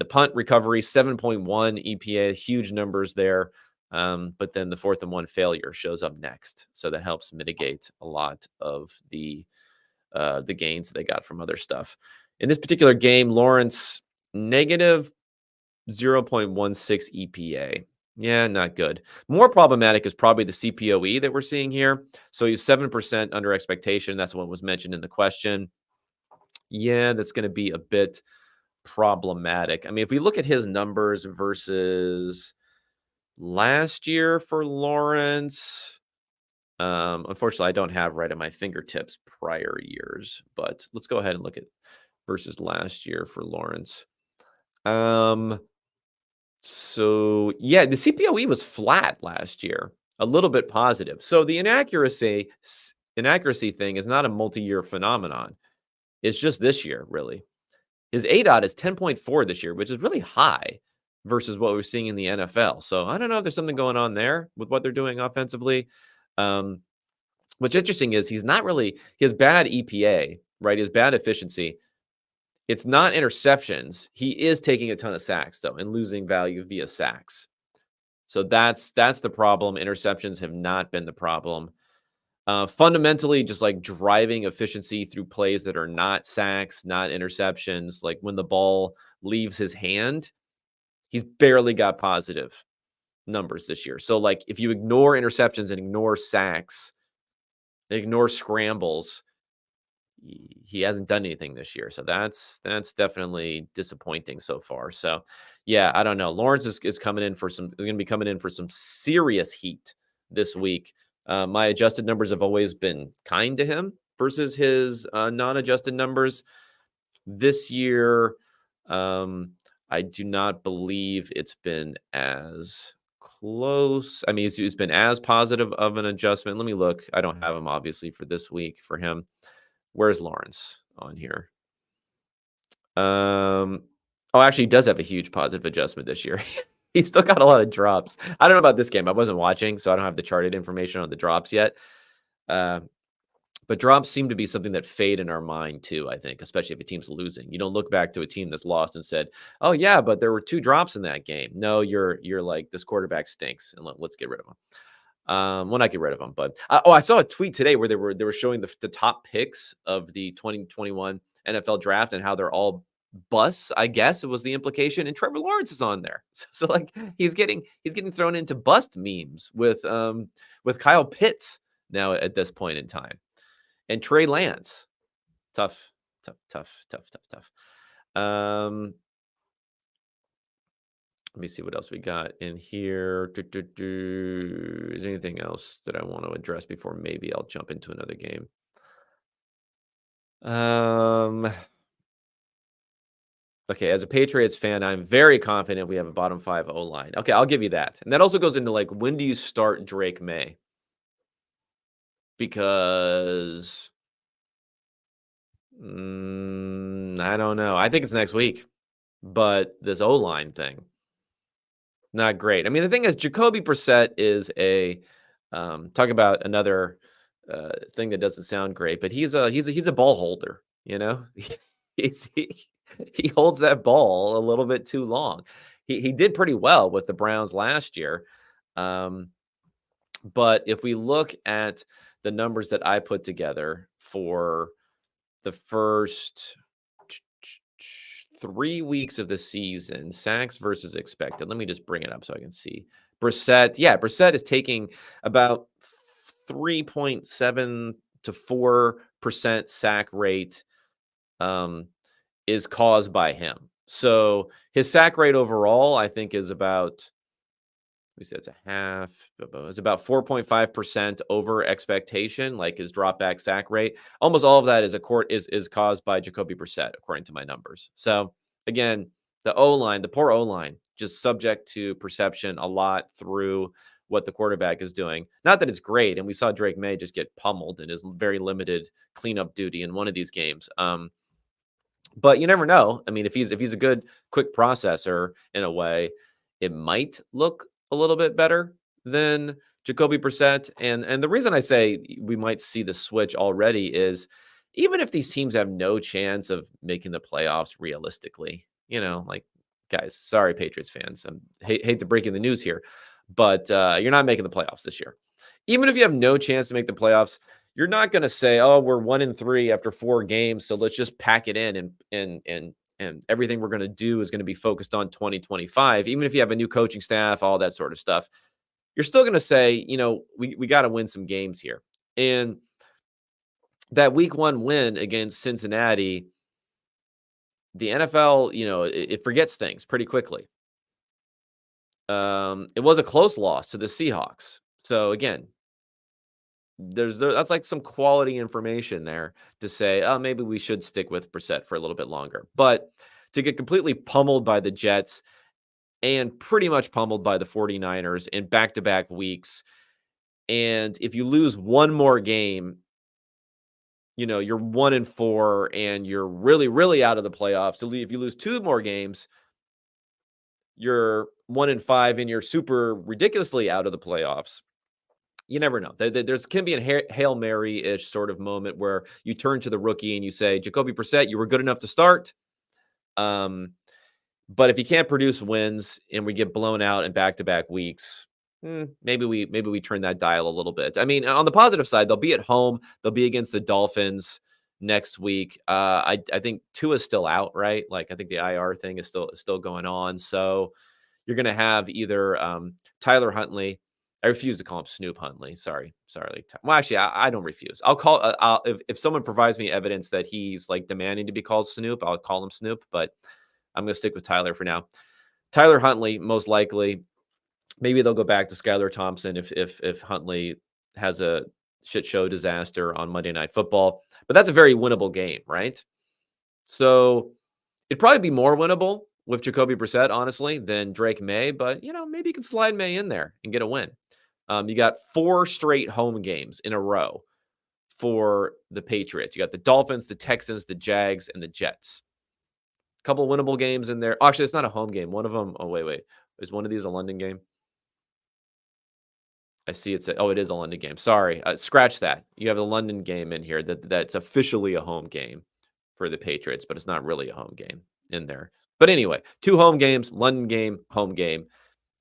punt recovery, 7.1 EPA, huge numbers there. But then the 4th and 1 failure shows up next, so that helps mitigate a lot of the gains they got from other stuff. In this particular game, Lawrence negative 0.16 EPA. Yeah, not good. More problematic is probably the CPOE that we're seeing here. So he's 7% under expectation. That's what was mentioned in the question. Yeah, that's going to be a bit problematic. I mean, if we look at his numbers versus last year for Lawrence, unfortunately, I don't have right at my fingertips prior years, but let's go ahead and look at versus last year for Lawrence. So yeah, the CPOE was flat last year, a little bit positive. So the inaccuracy thing is not a multi-year phenomenon. It's just this year, really. His ADOT is 10.4 this year, which is really high versus what we're seeing in the NFL. So I don't know if there's something going on there with what they're doing offensively. What's interesting is he has bad EPA, right? He has bad efficiency. It's not interceptions. He is taking a ton of sacks, though, and losing value via sacks. So that's the problem. Interceptions have not been the problem. Fundamentally, just like driving efficiency through plays that are not sacks, not interceptions. Like when the ball leaves his hand, he's barely got positive numbers this year. So, like, if you ignore interceptions and ignore sacks, ignore scrambles, he hasn't done anything this year. So that's definitely disappointing so far. So, yeah, I don't know. Lawrence is coming in for is going to be coming in for some serious heat this week. My adjusted numbers have always been kind to him versus his non-adjusted numbers. This year, I do not believe it's been as close. I mean, he's been as positive of an adjustment. Let me look. I don't have him obviously for this week for him. Where's Lawrence on here? Oh, actually, he does have a huge positive adjustment this year. He's still got a lot of drops. I don't know about this game. I wasn't watching, so I don't have the charted information on the drops yet. Uh, but drops seem to be something that fade in our mind too, I think, especially if a team's losing. You don't look back to a team that's lost and said, "Oh yeah, but there were 2 drops in that game." No, you're like, "This quarterback stinks, and let's get rid of him." Well, not get rid of them, but I saw a tweet today where they were showing the top picks of the 2021 NFL draft and how they're all busts. I guess it was the implication, and Trevor Lawrence is on there. So like he's getting thrown into bust memes with Kyle Pitts now at this point in time, and Trey Lance. Tough, tough, tough, tough, tough, tough. Let me see what else we got in here. Is there anything else that I want to address before maybe I'll jump into another game? Okay, as a Patriots fan, I'm very confident we have a bottom 5 O-line. Okay, I'll give you that. And that also goes into like, when do you start Drake May? Because I don't know. I think it's next week. But this O-line thing, not great. I mean, the thing is, Jacoby Brissett is talk about another thing that doesn't sound great, but he's a ball holder. You know, he's, he holds that ball a little bit too long. He did pretty well with the Browns last year, but if we look at the numbers that I put together for the first 3 weeks of the season, sacks versus expected. Let me just bring it up so I can see. Brissett is taking about 3.7 to 4% sack rate is caused by him. So his sack rate overall, I think, is about, we say it's a half. It's about 4.5% over expectation, like his drop back sack rate. Almost all of that is caused by Jacoby Brissett, according to my numbers. So again, the O-line, the poor O-line, just subject to perception a lot through what the quarterback is doing. Not that it's great, and we saw Drake May just get pummeled in his very limited cleanup duty in one of these games. But you never know. I mean, if he's a good quick processor in a way, it might look a little bit better than Jacoby Brissett. And the reason I say we might see the switch already is, even if these teams have no chance of making the playoffs realistically, like, guys, sorry, Patriots fans, I hate to break in the news here, but you're not making the playoffs this year. Even if you have no chance to make the playoffs, you're not going to say, "Oh, we're 1-3 after 4 games, so let's just pack it in and everything we're going to do is going to be focused on 2025." Even if you have a new coaching staff, all that sort of stuff, you're still going to say, we got to win some games here. And that week 1 win against Cincinnati, the NFL, it forgets things pretty quickly. It was a close loss to the Seahawks. So again, that's like some quality information there to say, oh, maybe we should stick with Brissett for a little bit longer. But to get completely pummeled by the Jets and pretty much pummeled by the 49ers in back-to-back weeks, and if you lose one more game, you're 1-4 and you're really, really out of the playoffs. So if you lose 2 more games, you're 1-5 and you're super ridiculously out of the playoffs. You never know. There's can be a Hail Mary-ish sort of moment where you turn to the rookie and you say, Jacoby Brissett, you were good enough to start. But if you can't produce wins and we get blown out in back-to-back weeks, maybe we turn that dial a little bit. I mean, on the positive side, they'll be at home. They'll be against the Dolphins next week. I think Tua is still out, right? Like I think the IR thing is still going on. So you're going to have either Tyler Huntley. I refuse to call him Snoop Huntley. Sorry. Well, actually, I don't refuse. I'll call. If someone provides me evidence that he's like demanding to be called Snoop, I'll call him Snoop. But I'm going to stick with Tyler for now. Tyler Huntley, most likely. Maybe they'll go back to Skylar Thompson if Huntley has a shit show disaster on Monday Night Football. But that's a very winnable game, right? So it'd probably be more winnable with Jacoby Brissett, honestly, than Drake May. But maybe you can slide May in there and get a win. You got 4 straight home games in a row for the Patriots. You got the Dolphins, the Texans, the Jags, and the Jets. A couple winnable games in there. Actually, it's not a home game. One of them. Oh, wait. Is one of these a London game? I see it is a London game. Sorry. Scratch that. You have a London game in here that's officially a home game for the Patriots, but it's not really a home game in there. But anyway, 2 home games, London game, home game.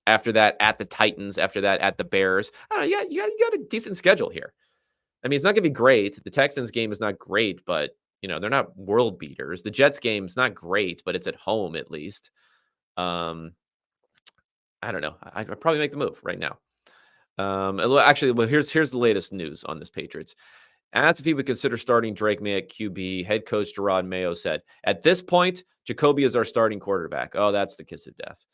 After that, at the Titans. After that, at the Bears. I don't know. You got a decent schedule here. I mean, it's not going to be great. The Texans game is not great, but, they're not world beaters. The Jets game is not great, but it's at home at least. I don't know. I'd probably make the move right now. Actually, here's the latest news on this Patriots. Asked if he would consider starting Drake May at QB, head coach Gerard Mayo said, "At this point, Jacoby is our starting quarterback." Oh, that's the kiss of death.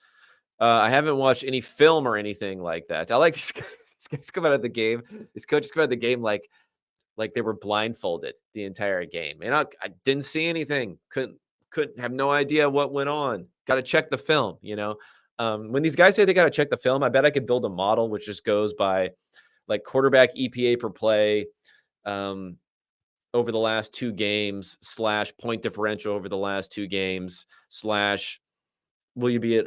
I haven't watched any film or anything like that. I like these guys. These guys come out of the game. These coaches come out of the game like they were blindfolded the entire game. And I didn't see anything. Couldn't have no idea what went on. Got to check the film, when these guys say they got to check the film, I bet I could build a model which just goes by like quarterback EPA per play over the last 2 games / point differential over the last 2 games / will you be at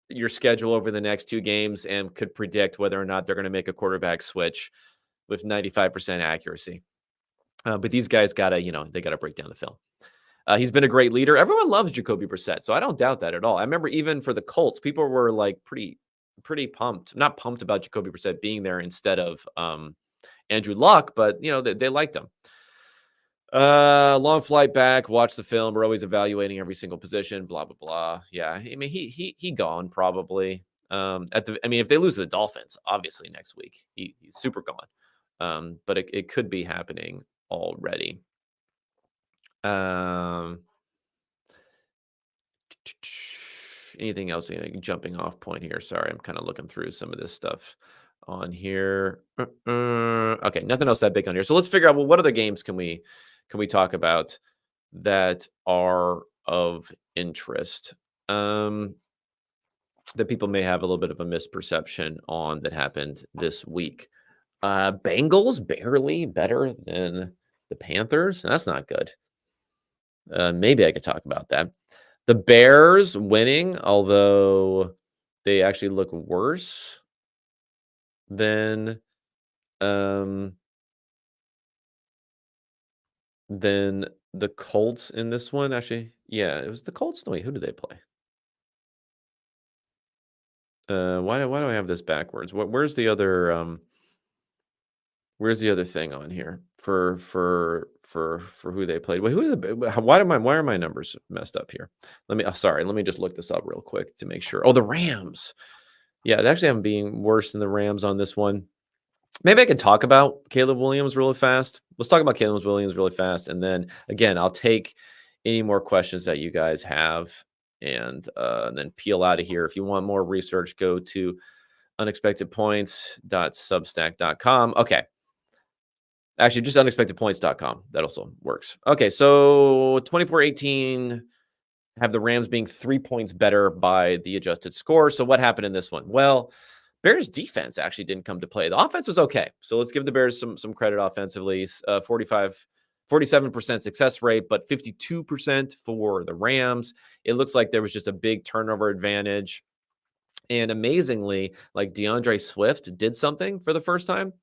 your schedule over the next 2 games, and could predict whether or not they're going to make a quarterback switch with 95% accuracy. But these guys got to, they got to break down the film. He's been a great leader. Everyone loves Jacoby Brissett, so I don't doubt that at all. I remember even for the Colts, people were like pretty pumped, not pumped about Jacoby Brissett being there instead of Andrew Luck, but they liked him. Long flight back, watch the film. We're always evaluating every single position, blah blah blah. Yeah, I mean he gone probably. If they lose to the Dolphins, obviously next week he's super gone. But it could be happening already. Anything else? Jumping off point here. Sorry, I'm kind of looking through some of this stuff on here. Okay, nothing else that big on here. So let's figure out, well, what other games can we talk about that are of interest that people may have a little bit of a misperception on that happened this week. Bengals barely better than the Panthers. That's not good. Maybe I could talk about that. The Bears winning, although they actually look worse than the Colts in this one. Actually, yeah, it was the Colts. No, wait, who did they play? Why do I have this backwards? Where's the other thing on here for who they played? Wait, why are my numbers messed up here? Let me just look this up real quick to make sure. Oh, the Rams. Yeah, they actually haven't been worse than the Rams on this one. Maybe I can talk about Caleb Williams really fast. Let's talk about Caleb Williams really fast, and then again, I'll take any more questions that you guys have, and then peel out of here. If you want more research, go to unexpectedpoints.substack.com. Okay. Actually, just unexpectedpoints.com. That also works. Okay, so 24-18 have the Rams being 3 points better by the adjusted score. So what happened in this one? Well, Bears defense actually didn't come to play. The offense was okay. So let's give the Bears some credit offensively. 47% success rate, but 52% for the Rams. It looks like there was just a big turnover advantage. And amazingly, like DeAndre Swift did something for the first time.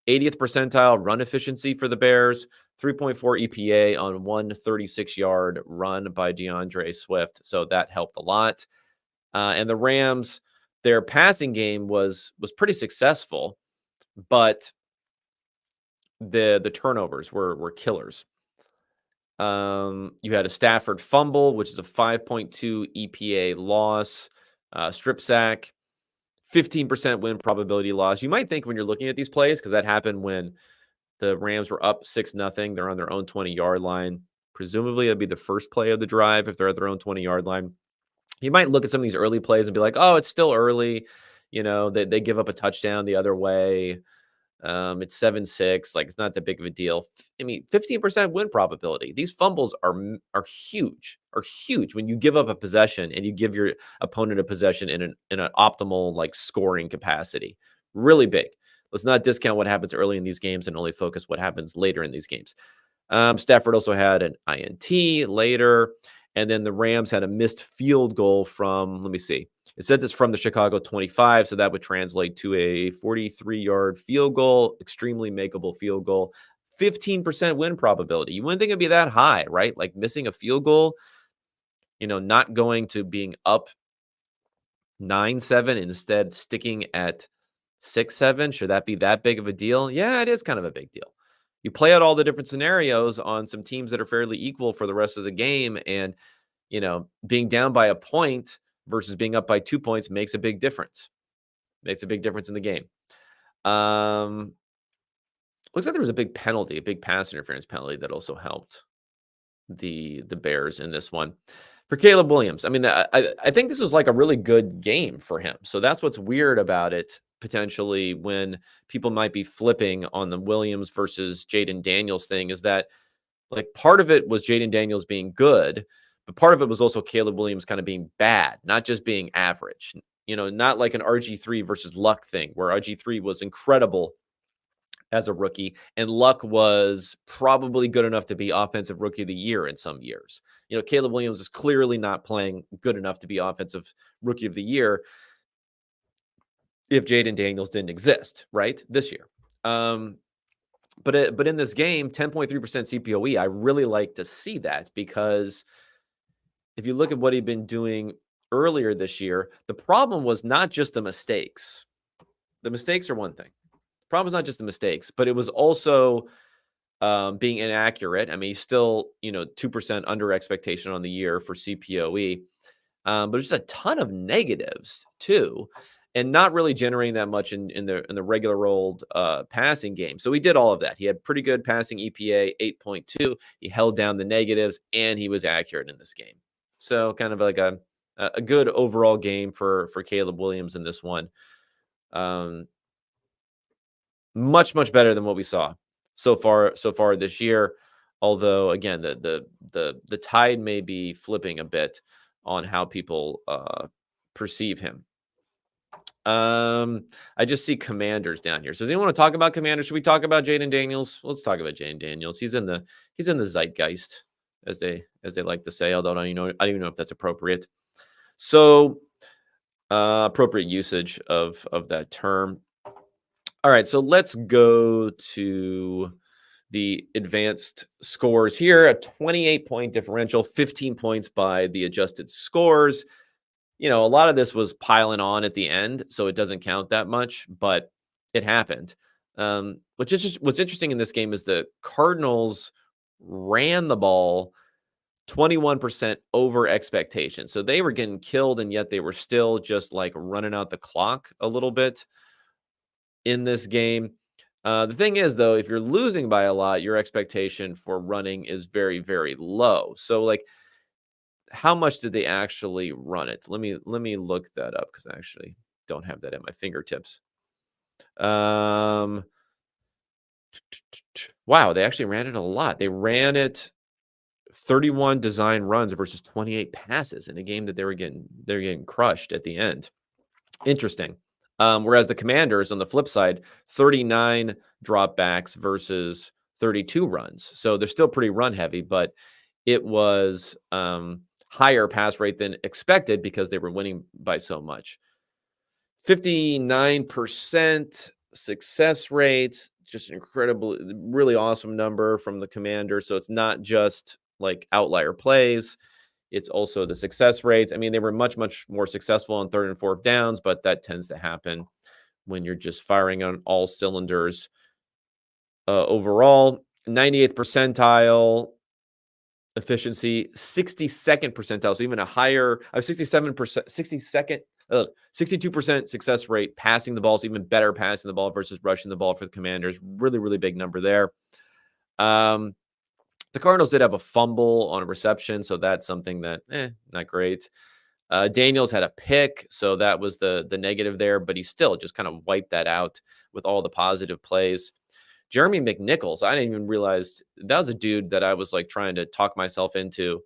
80th percentile run efficiency for the Bears, 3.4 EPA on 136-yard run by DeAndre Swift. So that helped a lot. And the Rams, their passing game was pretty successful, but the turnovers were killers. You had a Stafford fumble, which is a 5.2 EPA loss, strip sack, 15% win probability loss. You might think when you're looking at these plays, because that happened when the Rams were up 6-0. They're on their own 20-yard line. Presumably, it'd be the first play of the drive if they're at their own 20-yard line. You might look at some of these early plays and be like, oh, it's still early. They give up a touchdown the other way. It's 7-6. Like, it's not that big of a deal. I mean, 15% win probability. These fumbles are huge. Are huge when you give up a possession and you give your opponent a possession in an optimal like scoring capacity. Really big. Let's not discount what happens early in these games and only focus what happens later in these games. Stafford also had an INT later, and then the Rams had a missed field goal from, let me see. It says it's from the Chicago 25, so that would translate to a 43-yard field goal, extremely makeable field goal, 15% win probability. You wouldn't think it'd be that high, right? Like missing a field goal, not going to being up 9-7, instead sticking at 6-7. Should that be that big of a deal? Yeah, it is kind of a big deal. You play out all the different scenarios on some teams that are fairly equal for the rest of the game, and being down by a point versus being up by 2 points makes a big difference. Makes a big difference in the game. Looks like there was a big penalty, a big pass interference penalty that also helped the Bears in this one. For Caleb Williams, I mean, I think this was like a really good game for him. So that's what's weird about it, potentially, when people might be flipping on the Williams versus Jaden Daniels thing, is that like part of it was Jaden Daniels being good, but part of it was also Caleb Williams kind of being bad, not just being average. Not like an RG3 versus Luck thing where RG3 was incredible as a rookie, and Luck was probably good enough to be offensive rookie of the year in some years. Caleb Williams is clearly not playing good enough to be offensive rookie of the year if Jaden Daniels didn't exist, right, this year. But in this game, 10.3% CPOE, I really like to see that, because if you look at what he'd been doing earlier this year, the problem was not just the mistakes. The mistakes are one thing. The problem is not just the mistakes, but it was also being inaccurate. I mean, he's still, 2% under expectation on the year for CPOE, but there's just a ton of negatives too, and not really generating that much in the regular old passing game. So he did all of that. He had pretty good passing EPA, 8.2. He held down the negatives, and he was accurate in this game. So kind of like a good overall game for Caleb Williams in this one. Much better than what we saw so far this year. Although again, the tide may be flipping a bit on how people perceive him. I just see Commanders down here. So does anyone want to talk about Commanders? Should we talk about Jaden Daniels? Let's talk about Jaden Daniels. He's in the zeitgeist, as they like to say, although I don't even know if that's appropriate. So appropriate usage of that term. All right, so let's go to the advanced scores here. A 28-point differential, 15 points by the adjusted scores. A lot of this was piling on at the end, so it doesn't count that much, but it happened. What's interesting in this game is the Cardinals ran the ball 21% over expectation. So they were getting killed, and yet they were still just like running out the clock a little bit in this game. The thing is, though, if you're losing by a lot, your expectation for running is very, very low. So like, how much did they actually run it? Let me look that up, because I actually don't have that at my fingertips. Wow, they actually ran it a lot. They ran it 31 design runs versus 28 passes in a game that they're getting crushed at the end. Interesting. Whereas the Commanders, on the flip side, 39 dropbacks versus 32 runs. So they're still pretty run heavy, but it was higher pass rate than expected because they were winning by so much. 59% success rate, just incredible, really awesome number from the Commanders. So it's not just like outlier plays. It's also the success rates. I mean, they were much, much more successful on third and fourth downs, but that tends to happen when you're just firing on all cylinders. Overall, 98th percentile efficiency, 62nd percentile, so even a higher, 67%, 62% success rate passing the ball, so even better passing the ball versus rushing the ball for the Commanders. Really, really big number there. The Cardinals did have a fumble on a reception, so that's something that, not great. Daniels had a pick, so that was the negative there, but he still just kind of wiped that out with all the positive plays. Jeremy McNichols, I didn't even realize that was a dude that I was like trying to talk myself into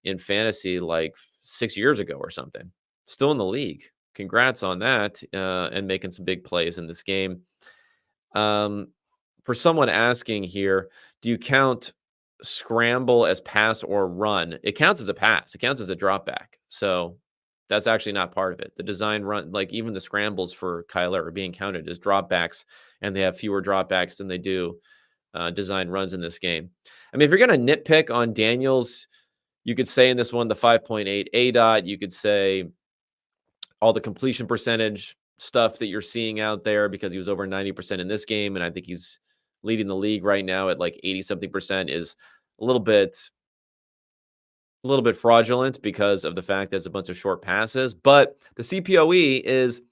in fantasy like 6 years ago or something. Still in the league. Congrats on that, and making some big plays in this game. For someone asking here, do you count scramble as pass or run? It counts as a pass. It counts as a drop back. So that's actually not part of it. The design run, like even the scrambles for Kyler are being counted as dropbacks, and they have fewer dropbacks than they do design runs in this game. I mean, if you're going to nitpick on Daniels, you could say in this one, the 5.8 ADOT, you could say all the completion percentage stuff that you're seeing out there because he was over 90% in this game. And I think he's leading the league right now at like 80 something percent is a little bit fraudulent because of the fact that it's a bunch of short passes, but the CPOE is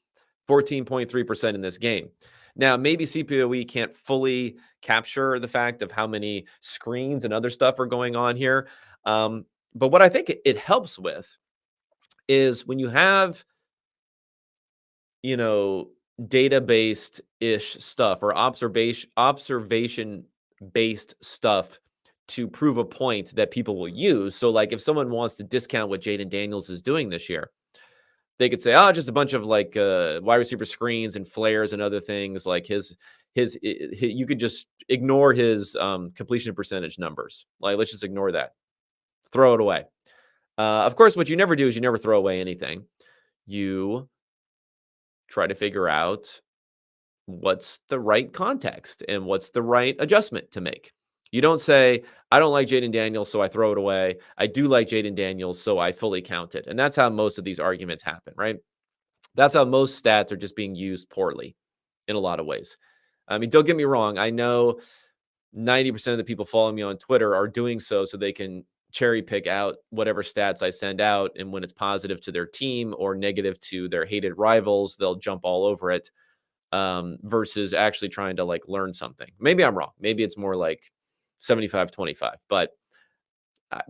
14.3% in this game. Now, maybe CPOE can't fully capture the fact of how many screens and other stuff are going on here. But what I think it helps with is when you have, data-based ish stuff or observation-based stuff to prove a point that people will use. So like if someone wants to discount what Jaden Daniels is doing this year, they could say, oh, just a bunch of like wide receiver screens and flares and other things like his you could just ignore his completion percentage numbers. Like, let's just ignore that. Throw it away. Of course, what you never do is you never throw away anything. You try to figure out what's the right context and what's the right adjustment to make. You don't say, I don't like Jaden Daniels, so I throw it away. I do like Jaden Daniels, so I fully count it. And that's how most of these arguments happen, right? That's how most stats are just being used poorly in a lot of ways. I mean, don't get me wrong. I know 90% of the people following me on Twitter are doing so they can cherry pick out whatever stats I send out. And when it's positive to their team or negative to their hated rivals, they'll jump all over it versus actually trying to like learn something. Maybe I'm wrong. Maybe it's more like 75-25, but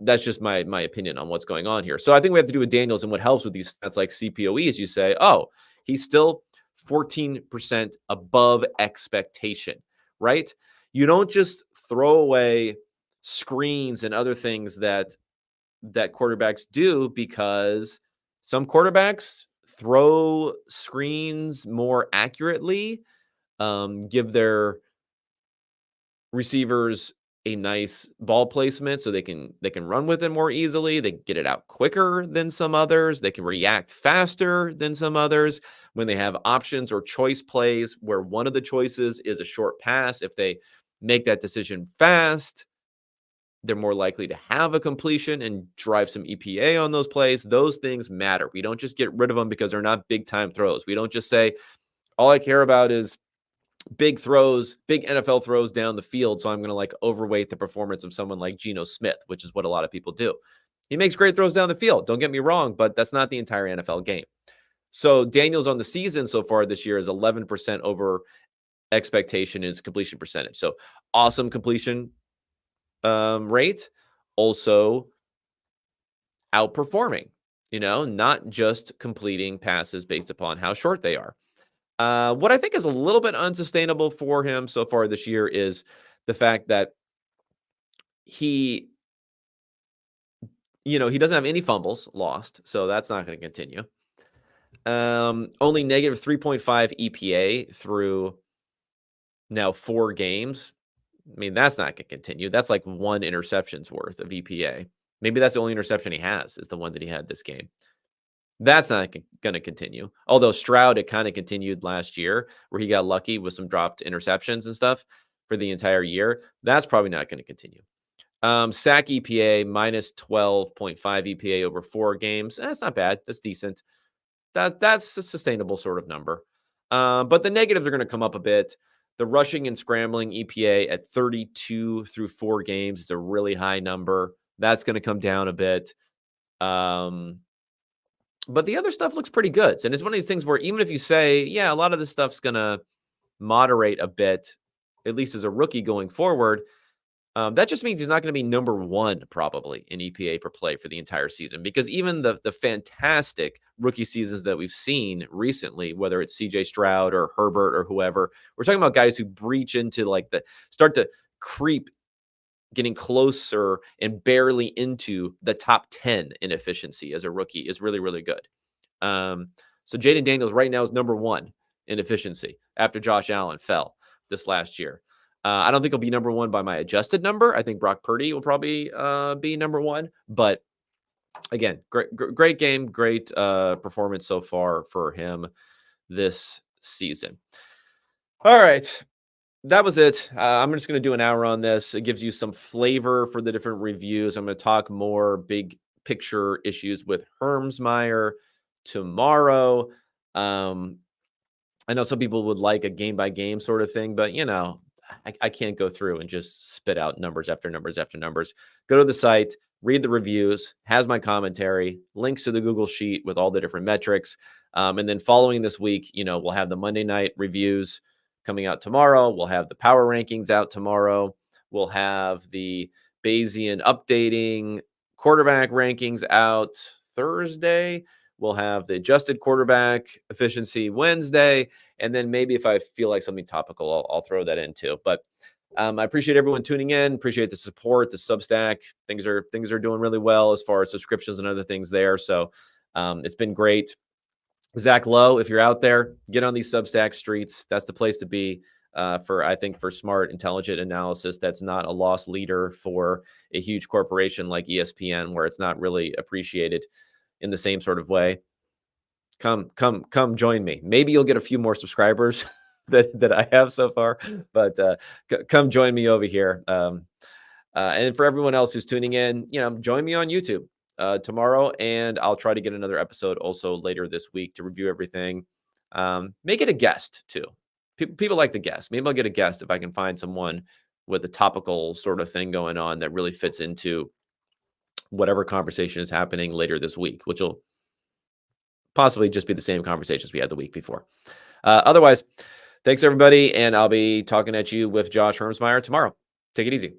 that's just my opinion on what's going on here. So I think we have to do with Daniels, and what helps with these stats like CPOE is you say, oh, he's still 14% above expectation, right? You don't just throw away screens and other things that quarterbacks do, because some quarterbacks throw screens more accurately, give their receivers a nice ball placement so they can run with it more easily. They get it out quicker than some others. They can react faster than some others. When they have options or choice plays where one of the choices is a short pass, if they make that decision fast, they're more likely to have a completion and drive some EPA on those plays. Those things matter. We don't just get rid of them because they're not big time throws. We don't just say, all I care about is big throws, big NFL throws down the field, so I'm going to like overweight the performance of someone like Geno Smith, which is what a lot of people do. He makes great throws down the field, don't get me wrong, but that's not the entire NFL game. So Daniels on the season so far this year is 11% over expectation in his completion percentage. So awesome completion rate, also outperforming, not just completing passes based upon how short they are. What I think is a little bit unsustainable for him so far this year is the fact that he doesn't have any fumbles lost, so that's not going to continue. Only negative 3.5 EPA through now 4 games. I mean, that's not going to continue. That's like 1 interception's worth of EPA. Maybe that's the only interception he has, is the one that he had this game. That's not going to continue. Although Stroud, it kind of continued last year where he got lucky with some dropped interceptions and stuff for the entire year. That's probably not going to continue. Sack EPA minus 12.5 EPA over 4 games. That's not bad. That's decent. That's a sustainable sort of number. But the negatives are going to come up a bit. The rushing and scrambling EPA at 32 through 4 games is a really high number. That's going to come down a bit. But the other stuff looks pretty good. And it's one of these things where even if you say, yeah, a lot of this stuff's going to moderate a bit, at least as a rookie going forward, that just means he's not going to be number one probably in EPA per play for the entire season, because even the fantastic rookie seasons that we've seen recently, whether it's CJ Stroud or Herbert or whoever, we're talking about guys who breach into like start to creep, getting closer and barely into the top 10 in efficiency as a rookie is really, really good. So Jaden Daniels right now is number one in efficiency after Josh Allen fell this last year. I don't think he'll be number one by my adjusted number. I think Brock Purdy will probably be number one. But again, great game, great performance so far for him this season. All right. That was it. I'm just going to do an hour on this. It gives you some flavor for the different reviews. I'm going to talk more big picture issues with Hermsmeyer tomorrow. I know some people would like a game by game sort of thing, but I can't go through and just spit out numbers after numbers after numbers. Go to the site, read the reviews, has my commentary, links to the Google Sheet with all the different metrics. And then following this week, we'll have the Monday night reviews coming out tomorrow. We'll have the power rankings out tomorrow. We'll have the Bayesian updating quarterback rankings out Thursday. We'll have the adjusted quarterback efficiency Wednesday. And then maybe if I feel like something topical, I'll throw that in too. But I appreciate everyone tuning in. Appreciate the support, the Substack. Things are doing really well as far as subscriptions and other things there. So it's been great. Zach Lowe, if you're out there, get on these Substack streets. That's the place to be for smart, intelligent analysis. That's not a loss leader for a huge corporation like ESPN, where it's not really appreciated in the same sort of way. Come join me. Maybe you'll get a few more subscribers that I have so far, but come join me over here. And for everyone else who's tuning in, join me on YouTube tomorrow, and I'll try to get another episode also later this week to review everything. Make it a guest too. People like the guest. Maybe I'll get a guest if I can find someone with a topical sort of thing going on that really fits into whatever conversation is happening later this week, which will possibly just be the same conversations we had the week before. Otherwise, thanks everybody, and I'll be talking at you with Josh Hermsmeyer tomorrow. Take it easy.